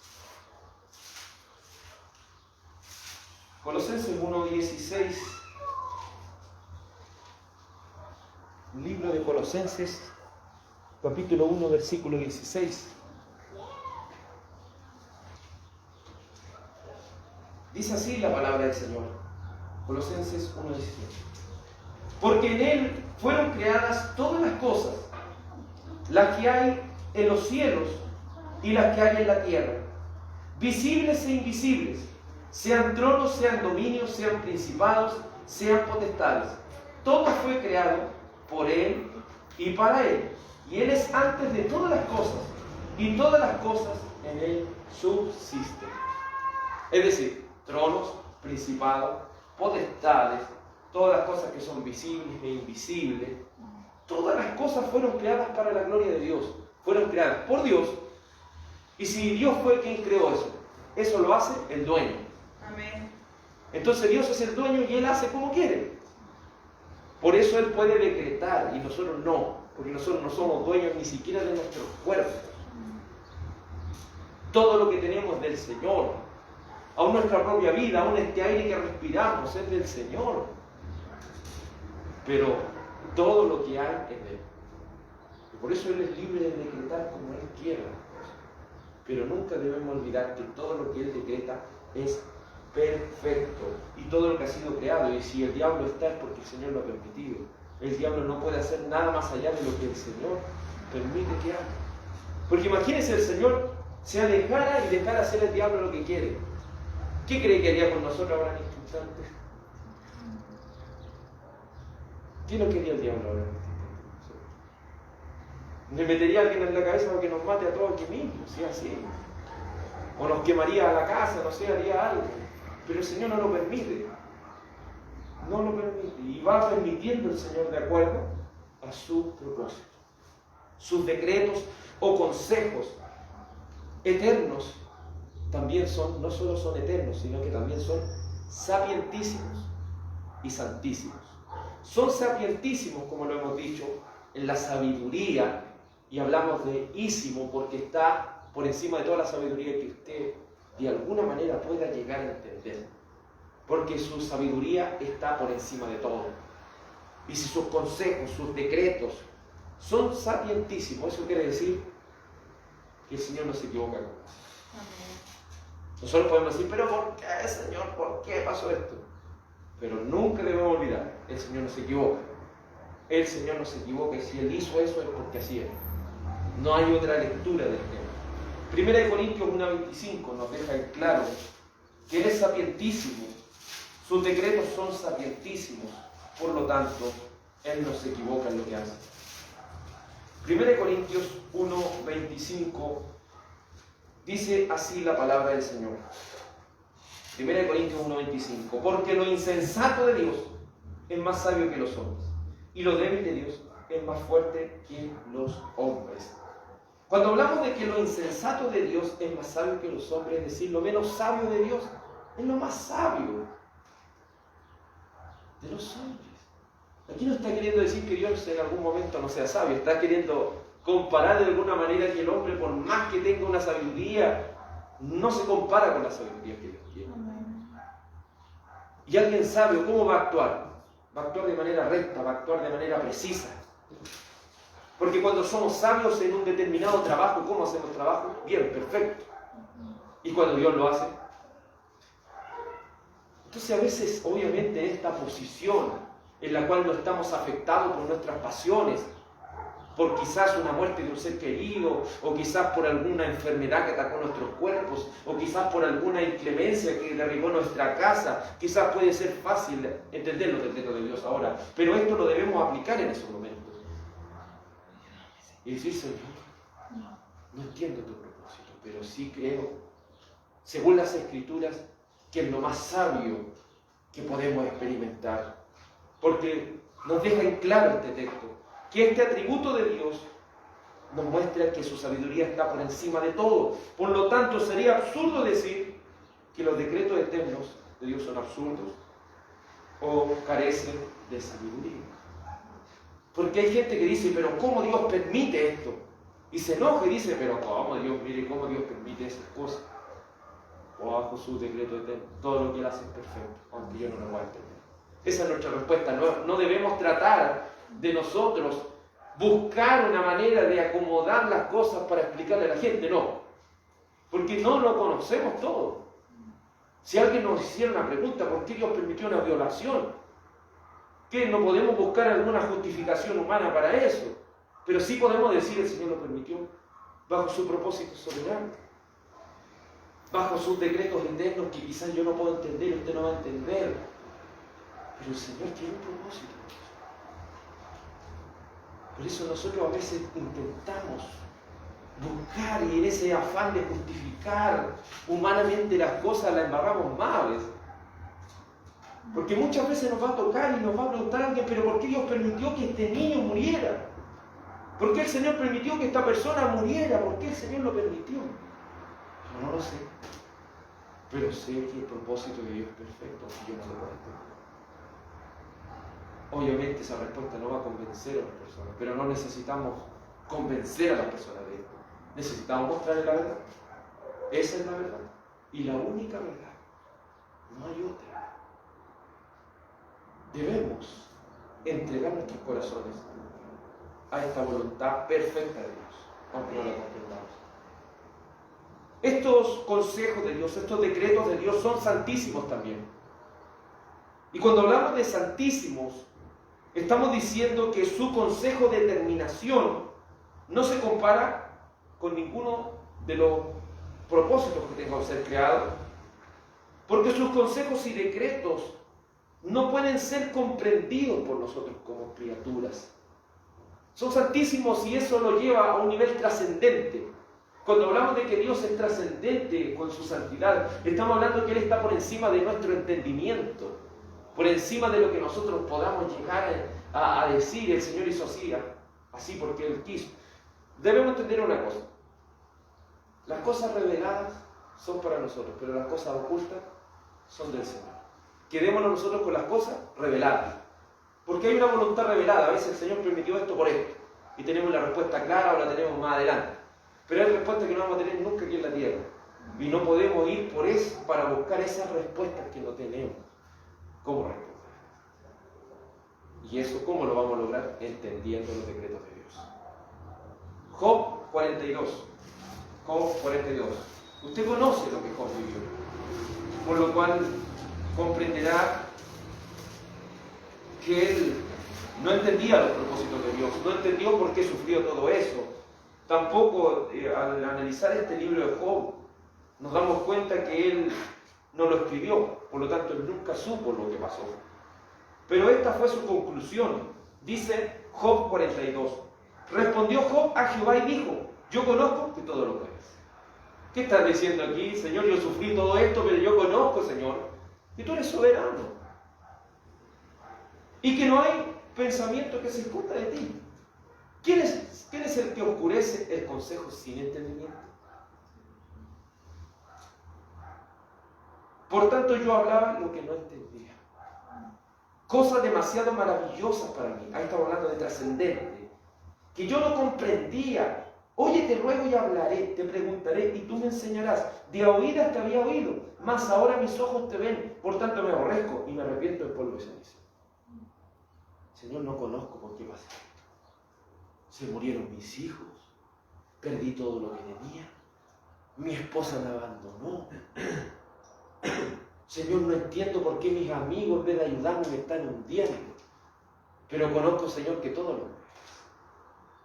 Speaker 1: 1:16. Libro de Colosenses, capítulo 1, versículo 16. Dice así la palabra del Señor. Colosenses 1:16. Porque en Él fueron creadas todas las cosas, las que hay en los cielos y las que hay en la tierra, visibles e invisibles, sean tronos, sean dominios, sean principados, sean potestades. Todo fue creado por Él y para Él. Y Él es antes de todas las cosas, y todas las cosas en Él subsisten. Es decir, tronos, principados, potestades, todas las cosas que son visibles e invisibles, todas las cosas fueron creadas para la gloria de Dios, fueron creadas por Dios. Y si Dios fue quien creó eso, eso lo hace el dueño.
Speaker 2: Amén.
Speaker 1: Entonces Dios es el dueño y Él hace como quiere. Por eso Él puede decretar y nosotros no, porque nosotros no somos dueños ni siquiera de nuestros cuerpos. Todo lo que tenemos es del Señor. Aún nuestra propia vida, aún este aire que respiramos es del Señor. Pero todo lo que hay es de Él. Y por eso Él es libre de decretar como Él quiera. Pero nunca debemos olvidar que todo lo que Él decreta es perfecto. Y todo lo que ha sido creado. Y si el diablo está es porque el Señor lo ha permitido. El diablo no puede hacer nada más allá de lo que el Señor permite que haga. Porque imagínense, el Señor se alejara y dejara hacer el diablo lo que quiere. ¿Qué cree que haría con nosotros ahora en este instante? ¿Qué no quería el diablo ahora en este instante? ¿Le metería a alguien en la cabeza para que nos mate a todos aquí mismo? ¿Sí, así? O nos quemaría la casa, no sé, haría algo. Pero el Señor no lo permite. No lo permite. Y va permitiendo el Señor de acuerdo a su propósito. Sus decretos o consejos eternos también son, no solo son eternos, sino que también son sapientísimos y santísimos. Son sapientísimos, como lo hemos dicho, en la sabiduría, y hablamos de ísimo porque está por encima de toda la sabiduría que usted de alguna manera pueda llegar a entender, porque su sabiduría está por encima de todo. Y si sus consejos, sus decretos son sapientísimos, eso quiere decir que el Señor no se equivoca con eso. Nosotros podemos decir, pero ¿por qué, Señor? ¿Por qué pasó esto? Pero nunca debemos olvidar, el Señor no se equivoca. El Señor no se equivoca, y si Él hizo eso es porque así es. No hay otra lectura del tema. Primera de Corintios 1:25 nos deja en claro que Él es sapientísimo, sus decretos son sapientísimos, por lo tanto, Él no se equivoca en lo que hace. Primera de Corintios 1:25 dice así la palabra del Señor. Primera de Corintios 1:25, porque lo insensato de Dios es más sabio que los hombres, y lo débil de Dios es más fuerte que los hombres. Cuando hablamos de que lo insensato de Dios es más sabio que los hombres, es decir, lo menos sabio de Dios es lo más sabio de los hombres. Aquí no está queriendo decir que Dios en algún momento no sea sabio, está queriendo comparar de alguna manera que el hombre, por más que tenga una sabiduría, no se compara con la sabiduría que Dios tiene. Y alguien sabio, ¿cómo va a actuar? Va a actuar de manera recta, va a actuar de manera precisa. Porque cuando somos sabios en un determinado trabajo, ¿cómo hacemos trabajo? Bien, perfecto. Y cuando Dios lo hace. Entonces a veces, obviamente, esta posición en la cual no estamos afectados por nuestras pasiones, por quizás una muerte de un ser querido, o quizás por alguna enfermedad que atacó nuestros cuerpos, o quizás por alguna inclemencia que derribó nuestra casa, quizás puede ser fácil entender los decretos de Dios ahora, pero esto lo debemos aplicar en esos momentos. Y decir, Señor, no entiendo tu propósito, pero sí creo, según las Escrituras, que es lo más sabio que podemos experimentar. Porque nos deja en claro este texto, que este atributo de Dios nos muestra que su sabiduría está por encima de todo. Por lo tanto, sería absurdo decir que los decretos eternos de Dios son absurdos o carecen de sabiduría. Porque hay gente que dice, pero ¿cómo Dios permite esto? Y se enoja y dice, pero ¿cómo Dios? Mire, ¿cómo Dios permite esas cosas? O bajo su decreto eterno, todo lo que Él hace es perfecto, aunque yo no lo voy a entender. Esa es nuestra respuesta. No debemos tratar de nosotros buscar una manera de acomodar las cosas para explicarle a la gente, no. Porque no lo conocemos todo. Si alguien nos hiciera una pregunta, ¿por qué Dios permitió una violación? Que no podemos buscar alguna justificación humana para eso, pero sí podemos decir el Señor lo permitió bajo su propósito soberano, bajo sus decretos eternos que quizás yo no puedo entender, usted no va a entender, pero el Señor tiene un propósito. Por eso nosotros a veces intentamos buscar y en ese afán de justificar humanamente las cosas la embarramos más a veces. Porque muchas veces nos va a tocar y nos va a preguntar alguien, pero ¿por qué Dios permitió que este niño muriera? ¿Por qué el Señor permitió que esta persona muriera? ¿Por qué el Señor lo permitió? Yo no lo sé. Pero sé que el propósito de Dios es perfecto, y yo no lo puedo entender. Obviamente esa respuesta no va a convencer a las personas, pero no necesitamos convencer a las personas de esto. Necesitamos mostrarles la verdad. Esa es la verdad. Y la única verdad. No hay otra. Debemos entregar nuestros corazones a esta voluntad perfecta de Dios, aunque no la comprendamos. Estos consejos de Dios, estos decretos de Dios son santísimos también. Y cuando hablamos de santísimos, estamos diciendo que su consejo de determinación no se compara con ninguno de los propósitos que tenga que ser creado, porque sus consejos y decretos no pueden ser comprendidos por nosotros como criaturas. Son santísimos y eso lo lleva a un nivel trascendente. Cuando hablamos de que Dios es trascendente con su santidad, estamos hablando de que Él está por encima de nuestro entendimiento, por encima de lo que nosotros podamos llegar a decir. El Señor hizo así porque Él quiso. Debemos entender una cosa. Las cosas reveladas son para nosotros, pero las cosas ocultas son del Señor. Quedémonos nosotros con las cosas reveladas. Porque hay una voluntad revelada. A veces el Señor permitió esto por esto. Y tenemos la respuesta clara o la tenemos más adelante. Pero hay respuestas que no vamos a tener nunca aquí en la tierra. Y no podemos ir por eso para buscar esas respuestas que no tenemos. ¿Cómo responder? Y eso, ¿cómo lo vamos a lograr? Entendiendo los decretos de Dios. Job 42. Job 42. Usted conoce lo que Job vivió. Por lo cual comprenderá que él no entendía los propósitos de Dios, no entendió por qué sufrió todo eso. Tampoco al analizar este libro de Job nos damos cuenta que él no lo escribió, por lo tanto él nunca supo lo que pasó. Pero esta fue su conclusión. Dice Job 42. Respondió Job a Jehová y dijo: yo conozco que todo lo puedes. ¿Qué estás diciendo aquí? Señor, yo sufrí todo esto, pero yo conozco, Señor, que tú eres soberano. Y que no hay pensamiento que se esconda de ti. ¿Quién es el que oscurece el consejo sin entendimiento? Por tanto, yo hablaba lo que no entendía. Cosas demasiado maravillosas para mí. Ahí estamos hablando de trascendente. Que yo no comprendía. Oye, te ruego y hablaré, te preguntaré y tú me enseñarás. De oídas te había oído, mas ahora mis ojos te ven. Por tanto me aborrezco y me arrepiento del polvo de ceniza. Señor, no conozco por qué pasa esto. Se murieron mis hijos. Perdí todo lo que tenía. Mi esposa me abandonó. Señor, no entiendo por qué mis amigos en vez de ayudarme me están hundiendo. Pero conozco, Señor, que todo lo ves.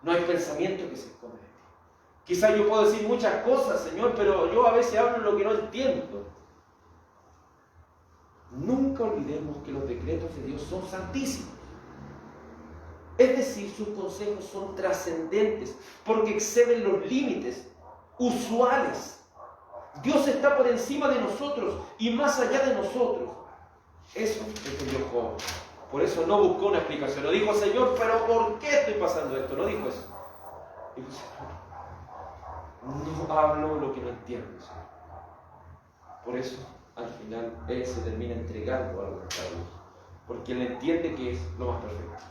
Speaker 1: No hay pensamiento que se esconda de ti. Quizás yo puedo decir muchas cosas, Señor, pero yo a veces hablo lo que no entiendo. Nunca olvidemos que los decretos de Dios son santísimos. Es decir, sus consejos son trascendentes porque exceden los límites usuales. Dios está por encima de nosotros y más allá de nosotros. Eso entendió Job. Por eso no buscó una explicación. No dijo, Señor, ¿pero por qué estoy pasando esto? No dijo eso. Dijo, Señor, no hablo lo que no entiendo, Señor. Por eso, al final, Él se termina entregando a voluntad de Dios. Porque Él entiende que es lo más perfecto.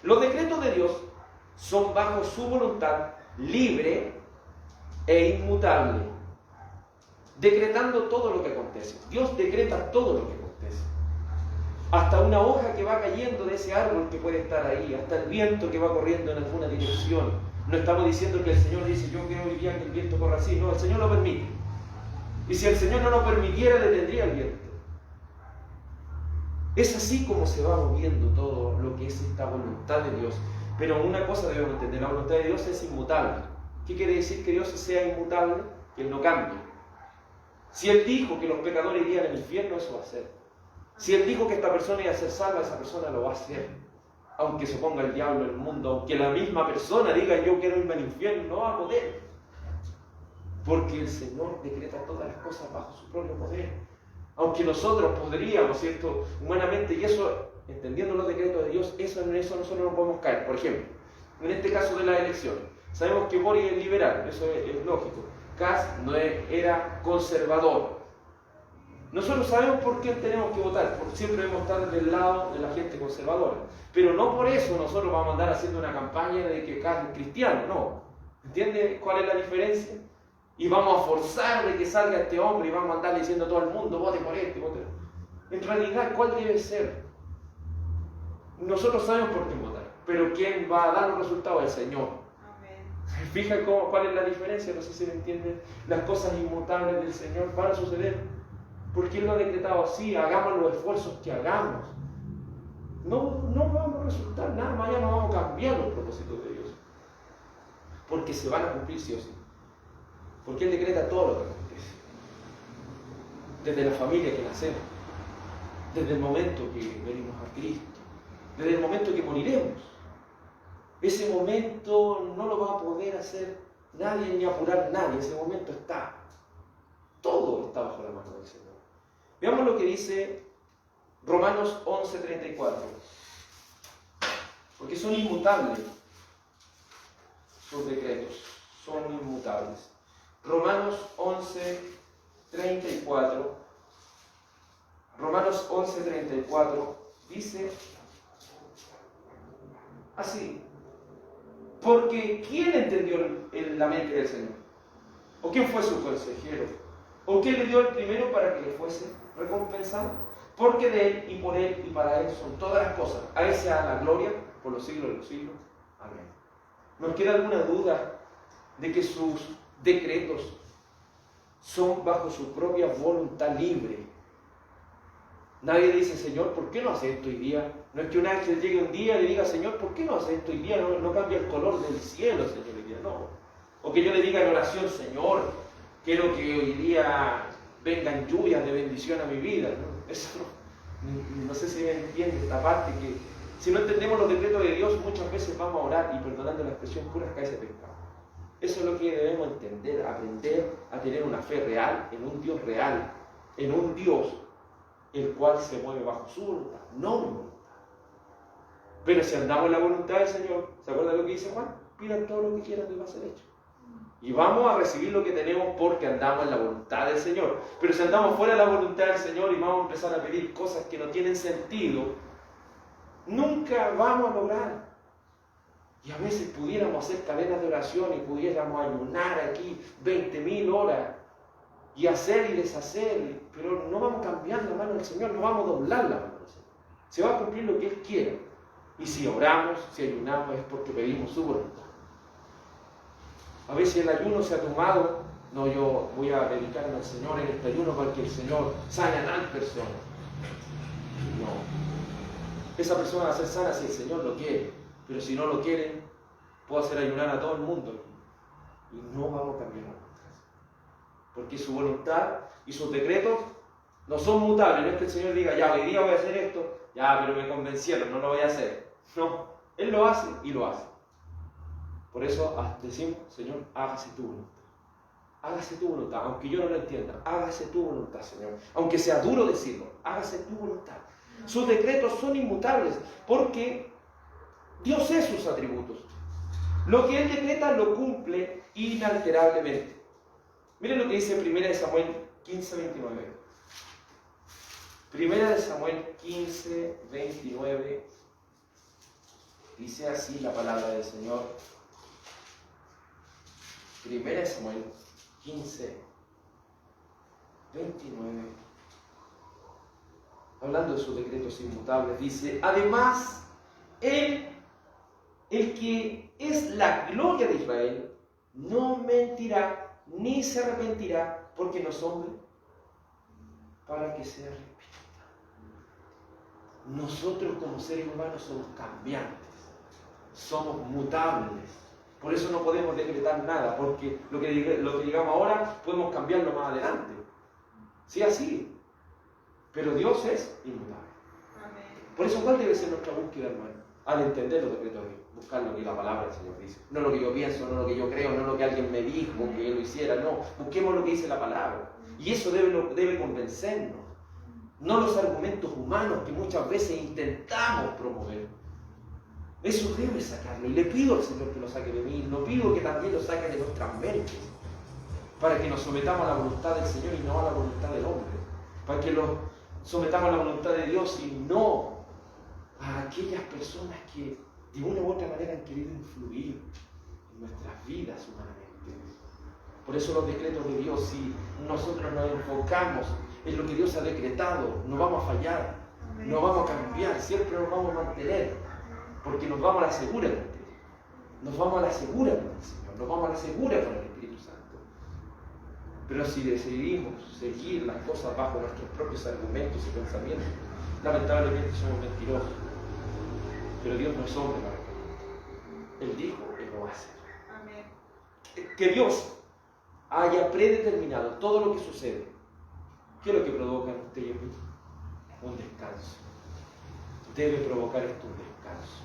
Speaker 1: Los decretos de Dios son bajo su voluntad libre e inmutable, decretando todo lo que acontece. Dios decreta todo lo que acontece. Hasta una hoja que va cayendo de ese árbol que puede estar ahí, hasta el viento que va corriendo en alguna dirección. No estamos diciendo que el Señor dice, yo quiero hoy día que el viento corra así. No, el Señor lo permite. Y si el Señor no lo permitiera, detendría el viento. Es así como se va moviendo todo lo que es esta voluntad de Dios. Pero una cosa debemos entender, la voluntad de Dios es inmutable. ¿Qué quiere decir que Dios sea inmutable? Que Él no cambie. Si Él dijo que los pecadores irían al infierno, eso va a ser. Si Él dijo que esta persona iba a ser salva, esa persona lo va a hacer. Aunque se ponga el diablo en el mundo, aunque la misma persona diga yo quiero irme al infierno, no va a poder. Porque el Señor decreta todas las cosas bajo su propio poder. Aunque nosotros podríamos, ¿cierto? Humanamente, y eso, entendiendo los decretos de Dios, en eso nosotros no podemos caer. Por ejemplo, en este caso de las elecciones, sabemos que Boris es liberal, eso es lógico. Kass no era conservador. Nosotros sabemos por qué tenemos que votar, porque siempre debemos estar del lado de la gente conservadora. Pero no por eso nosotros vamos a andar haciendo una campaña de que Kass es cristiano, no. ¿Entiende cuál es la diferencia? Y vamos a forzar de que salga este hombre y vamos a andar diciendo a todo el mundo, vote por este, vote. En realidad, ¿cuál debe ser? Nosotros sabemos por qué votar, pero ¿quién va a dar los resultados? El Señor. Amén. ¿Fija cuál es la diferencia? No sé si me entienden. Las cosas inmutables del Señor van a suceder. Porque Él lo ha decretado así, hagamos los esfuerzos que hagamos. No vamos a resultar nada, mañana no vamos a cambiar los propósitos de Dios. Porque se van a cumplir sí o sí. Porque Él decreta todo lo que acontece. Desde la familia que nacemos, desde el momento que venimos a Cristo, desde el momento que moriremos. Ese momento no lo va a poder hacer nadie ni apurar nadie, ese momento está. Todo está bajo la mano del Señor. Veamos lo que dice Romanos 11:34. Porque son inmutables sus decretos, son inmutables. Romanos 11:34. Romanos 11:34 dice así. Porque ¿quién entendió la mente del Señor? ¿O quién fue su consejero? ¿O quién le dio el primero para que le fuese recompensado? Porque de Él y por Él y para Él son todas las cosas. A Él sea la gloria por los siglos de los siglos. Amén. ¿Nos queda alguna duda de que sus decretos son bajo su propia voluntad libre? Nadie dice, Señor, ¿por qué no hace esto hoy día? No es que un ángel llegue un día y le diga, Señor, ¿por qué no hace esto hoy día? No cambia el color del cielo, Señor, hoy día, no. O que yo le diga en oración, Señor, quiero que hoy día vengan lluvias de bendición a mi vida. ¿No? Eso no sé si me entiende esta parte, que si no entendemos los decretos de Dios, muchas veces vamos a orar y perdonando la expresión pura cae ese pecado. Eso es lo que debemos entender, aprender a tener una fe real, en un Dios real, en un Dios el cual se mueve bajo su voluntad, no mi voluntad. Pero si andamos en la voluntad del Señor, ¿se acuerdan lo que dice Juan? Pidan todo lo que quieran y va a ser hecho. Y vamos a recibir lo que tenemos porque andamos en la voluntad del Señor. Pero si andamos fuera de la voluntad del Señor y vamos a empezar a pedir cosas que no tienen sentido, nunca vamos a lograr. Y a veces pudiéramos hacer cadenas de oración y pudiéramos ayunar aquí 20.000 horas y hacer y deshacer, pero no vamos a cambiar la mano del Señor, no vamos a doblar la mano del Señor. Se va a cumplir lo que Él quiera. Y si oramos, si ayunamos, es porque pedimos su voluntad. A veces el ayuno se ha tomado, no, yo voy a dedicarme al Señor en este ayuno para que el Señor sane a tal persona. No. Esa persona va a ser sana si el Señor lo quiere, pero si no lo quiere, puedo hacer ayunar a todo el mundo. Y no vamos a cambiar la voluntad. Porque su voluntad y sus decretos no son mutables. No es que el Señor diga, ya, hoy día voy a hacer esto, ya, pero me convencieron, no lo voy a hacer. No, Él lo hace y lo hace. Por eso decimos, Señor, hágase tu voluntad. Hágase tu voluntad, aunque yo no lo entienda. Hágase tu voluntad, Señor. Aunque sea duro decirlo, hágase tu voluntad. Sus decretos son inmutables porque Dios es sus atributos. Lo que Él decreta lo cumple inalterablemente. Miren lo que dice 1 Samuel 15, 29. 1 Samuel 15, 29. Dice así la palabra del Señor. 1 Samuel 15, 29. Hablando de sus decretos inmutables, dice, además, Él, el que es la gloria de Israel, no mentirá ni se arrepentirá, porque no es hombre para que se arrepienta. Nosotros como seres humanos somos cambiantes, somos mutables. Por eso no podemos decretar nada, porque lo que digamos ahora podemos cambiarlo más adelante. Sí, así. Pero Dios es inmutable. Por eso, ¿cuál debe ser nuestra búsqueda, hermano? Al entender los decretos de Dios, buscar lo que la palabra del Señor dice. No lo que yo pienso, no lo que yo creo, no lo que alguien me dijo que yo lo hiciera, no. Busquemos lo que dice la palabra. Y eso debe convencernos. No los argumentos humanos que muchas veces intentamos promover. Eso debe sacarlo. Y le pido al Señor que lo saque de mí. Lo pido que también lo saque de nuestras mentes. Para que nos sometamos a la voluntad del Señor y no a la voluntad del hombre. Para que nos sometamos a la voluntad de Dios y no a aquellas personas que de una u otra manera han querido influir en nuestras vidas humanamente. Por eso los decretos de Dios, si nosotros nos enfocamos en lo que Dios ha decretado, no vamos a fallar, no vamos a cambiar, siempre nos vamos a mantener. Porque nos vamos a la segura con Dios. Nos vamos a la segura con el Señor. Nos vamos a la segura con el Espíritu Santo. Pero si decidimos seguir las cosas bajo nuestros propios argumentos y pensamientos, lamentablemente somos mentirosos. Pero Dios no es hombre para que Él dijo, Él lo hace. Amén. Que Dios haya predeterminado todo lo que sucede. ¿Qué es lo que provoca en usted y en mí? Un descanso. Debe provocar esto un descanso.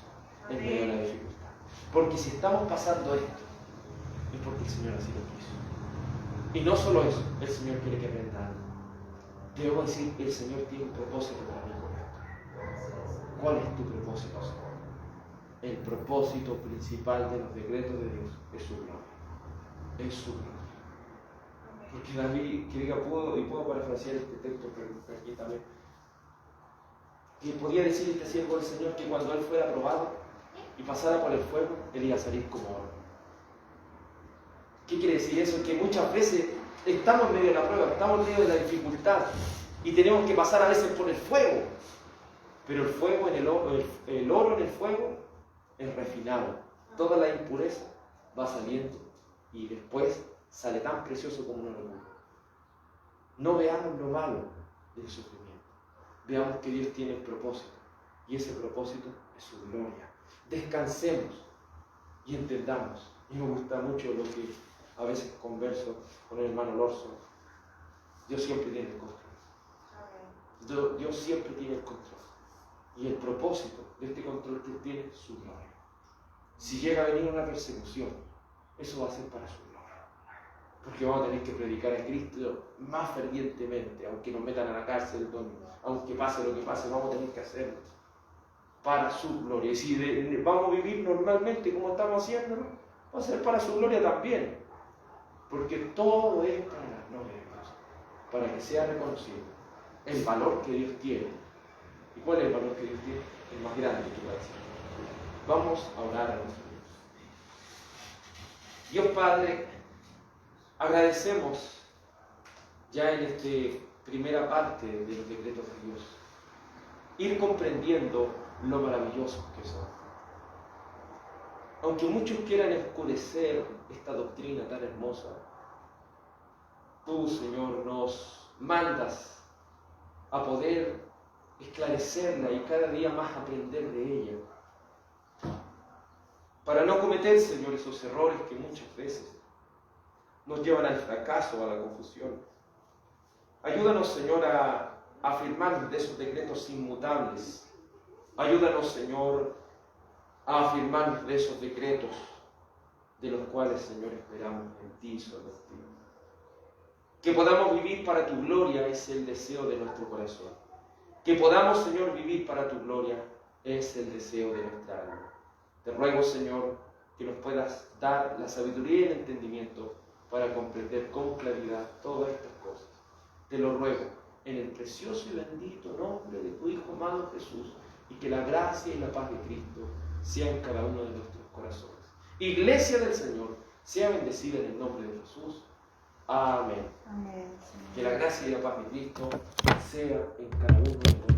Speaker 1: En medio de la dificultad. Porque si estamos pasando esto, es porque el Señor así lo quiso. Y no solo eso, el Señor quiere que aprenda. Debo decir que el Señor tiene un propósito para mí con esto. ¿Cuál es tu propósito, Señor? El propósito principal de los decretos de Dios es su gloria. Es su gloria. Porque David, que diga, puedo parafrasear este texto, pero aquí también. Y podía decir este siervo del Señor que cuando él fuera probado y pasara por el fuego, él iba a salir como oro. ¿Qué quiere decir eso? Que muchas veces estamos en medio de la prueba, estamos en medio de la dificultad y tenemos que pasar a veces por el fuego. Pero el fuego, el oro en el fuego es refinado. Toda la impureza va saliendo y después sale tan precioso como un oro puro. No veamos lo malo del sufrimiento. Veamos que Dios tiene el propósito y ese propósito es su gloria. Descansemos y entendamos. Y me gusta mucho lo que a veces converso con el hermano Lorso. Dios siempre tiene el control. Dios siempre tiene el control. Y el propósito de este control que tiene es su gloria. Si llega a venir una persecución, eso va a ser para su gloria. Porque vamos a tener que predicar a Cristo más fervientemente, aunque nos metan a la cárcel, aunque pase lo que pase, vamos a tener que hacerlo. para su gloria. Y si vamos a vivir normalmente como estamos haciéndolo, va a ser para su gloria también. Porque todo es para la gloria de Dios, para que sea reconocido el valor que Dios tiene. ¿Y cuál es el valor que Dios tiene? El más grande que puede ser. Vamos a orar a nuestro Dios. Dios Padre, agradecemos ya en esta primera parte de los decretos de Dios, ir comprendiendo lo maravillosos que son. Aunque muchos quieran oscurecer esta doctrina tan hermosa, tú, Señor, nos mandas a poder esclarecerla y cada día más aprender de ella, para no cometer, Señor, esos errores que muchas veces nos llevan al fracaso, a la confusión. Ayúdanos, Señor, a afirmarnos de esos decretos inmutables. Ayúdanos, Señor, a afirmarnos de esos decretos de los cuales, Señor, esperamos en ti, solo en ti. Que podamos vivir para tu gloria es el deseo de nuestro corazón. Que podamos, Señor, vivir para tu gloria es el deseo de nuestra alma. Te ruego, Señor, que nos puedas dar la sabiduría y el entendimiento para comprender con claridad todas estas cosas. Te lo ruego en el precioso y bendito nombre de tu Hijo amado Jesús, y que la gracia y la paz de Cristo sea en cada uno de nuestros corazones. Iglesia del Señor, sea bendecida en el nombre de Jesús. Amén.
Speaker 2: Amén.
Speaker 1: Que la gracia y la paz de Cristo sea en cada uno de nosotros.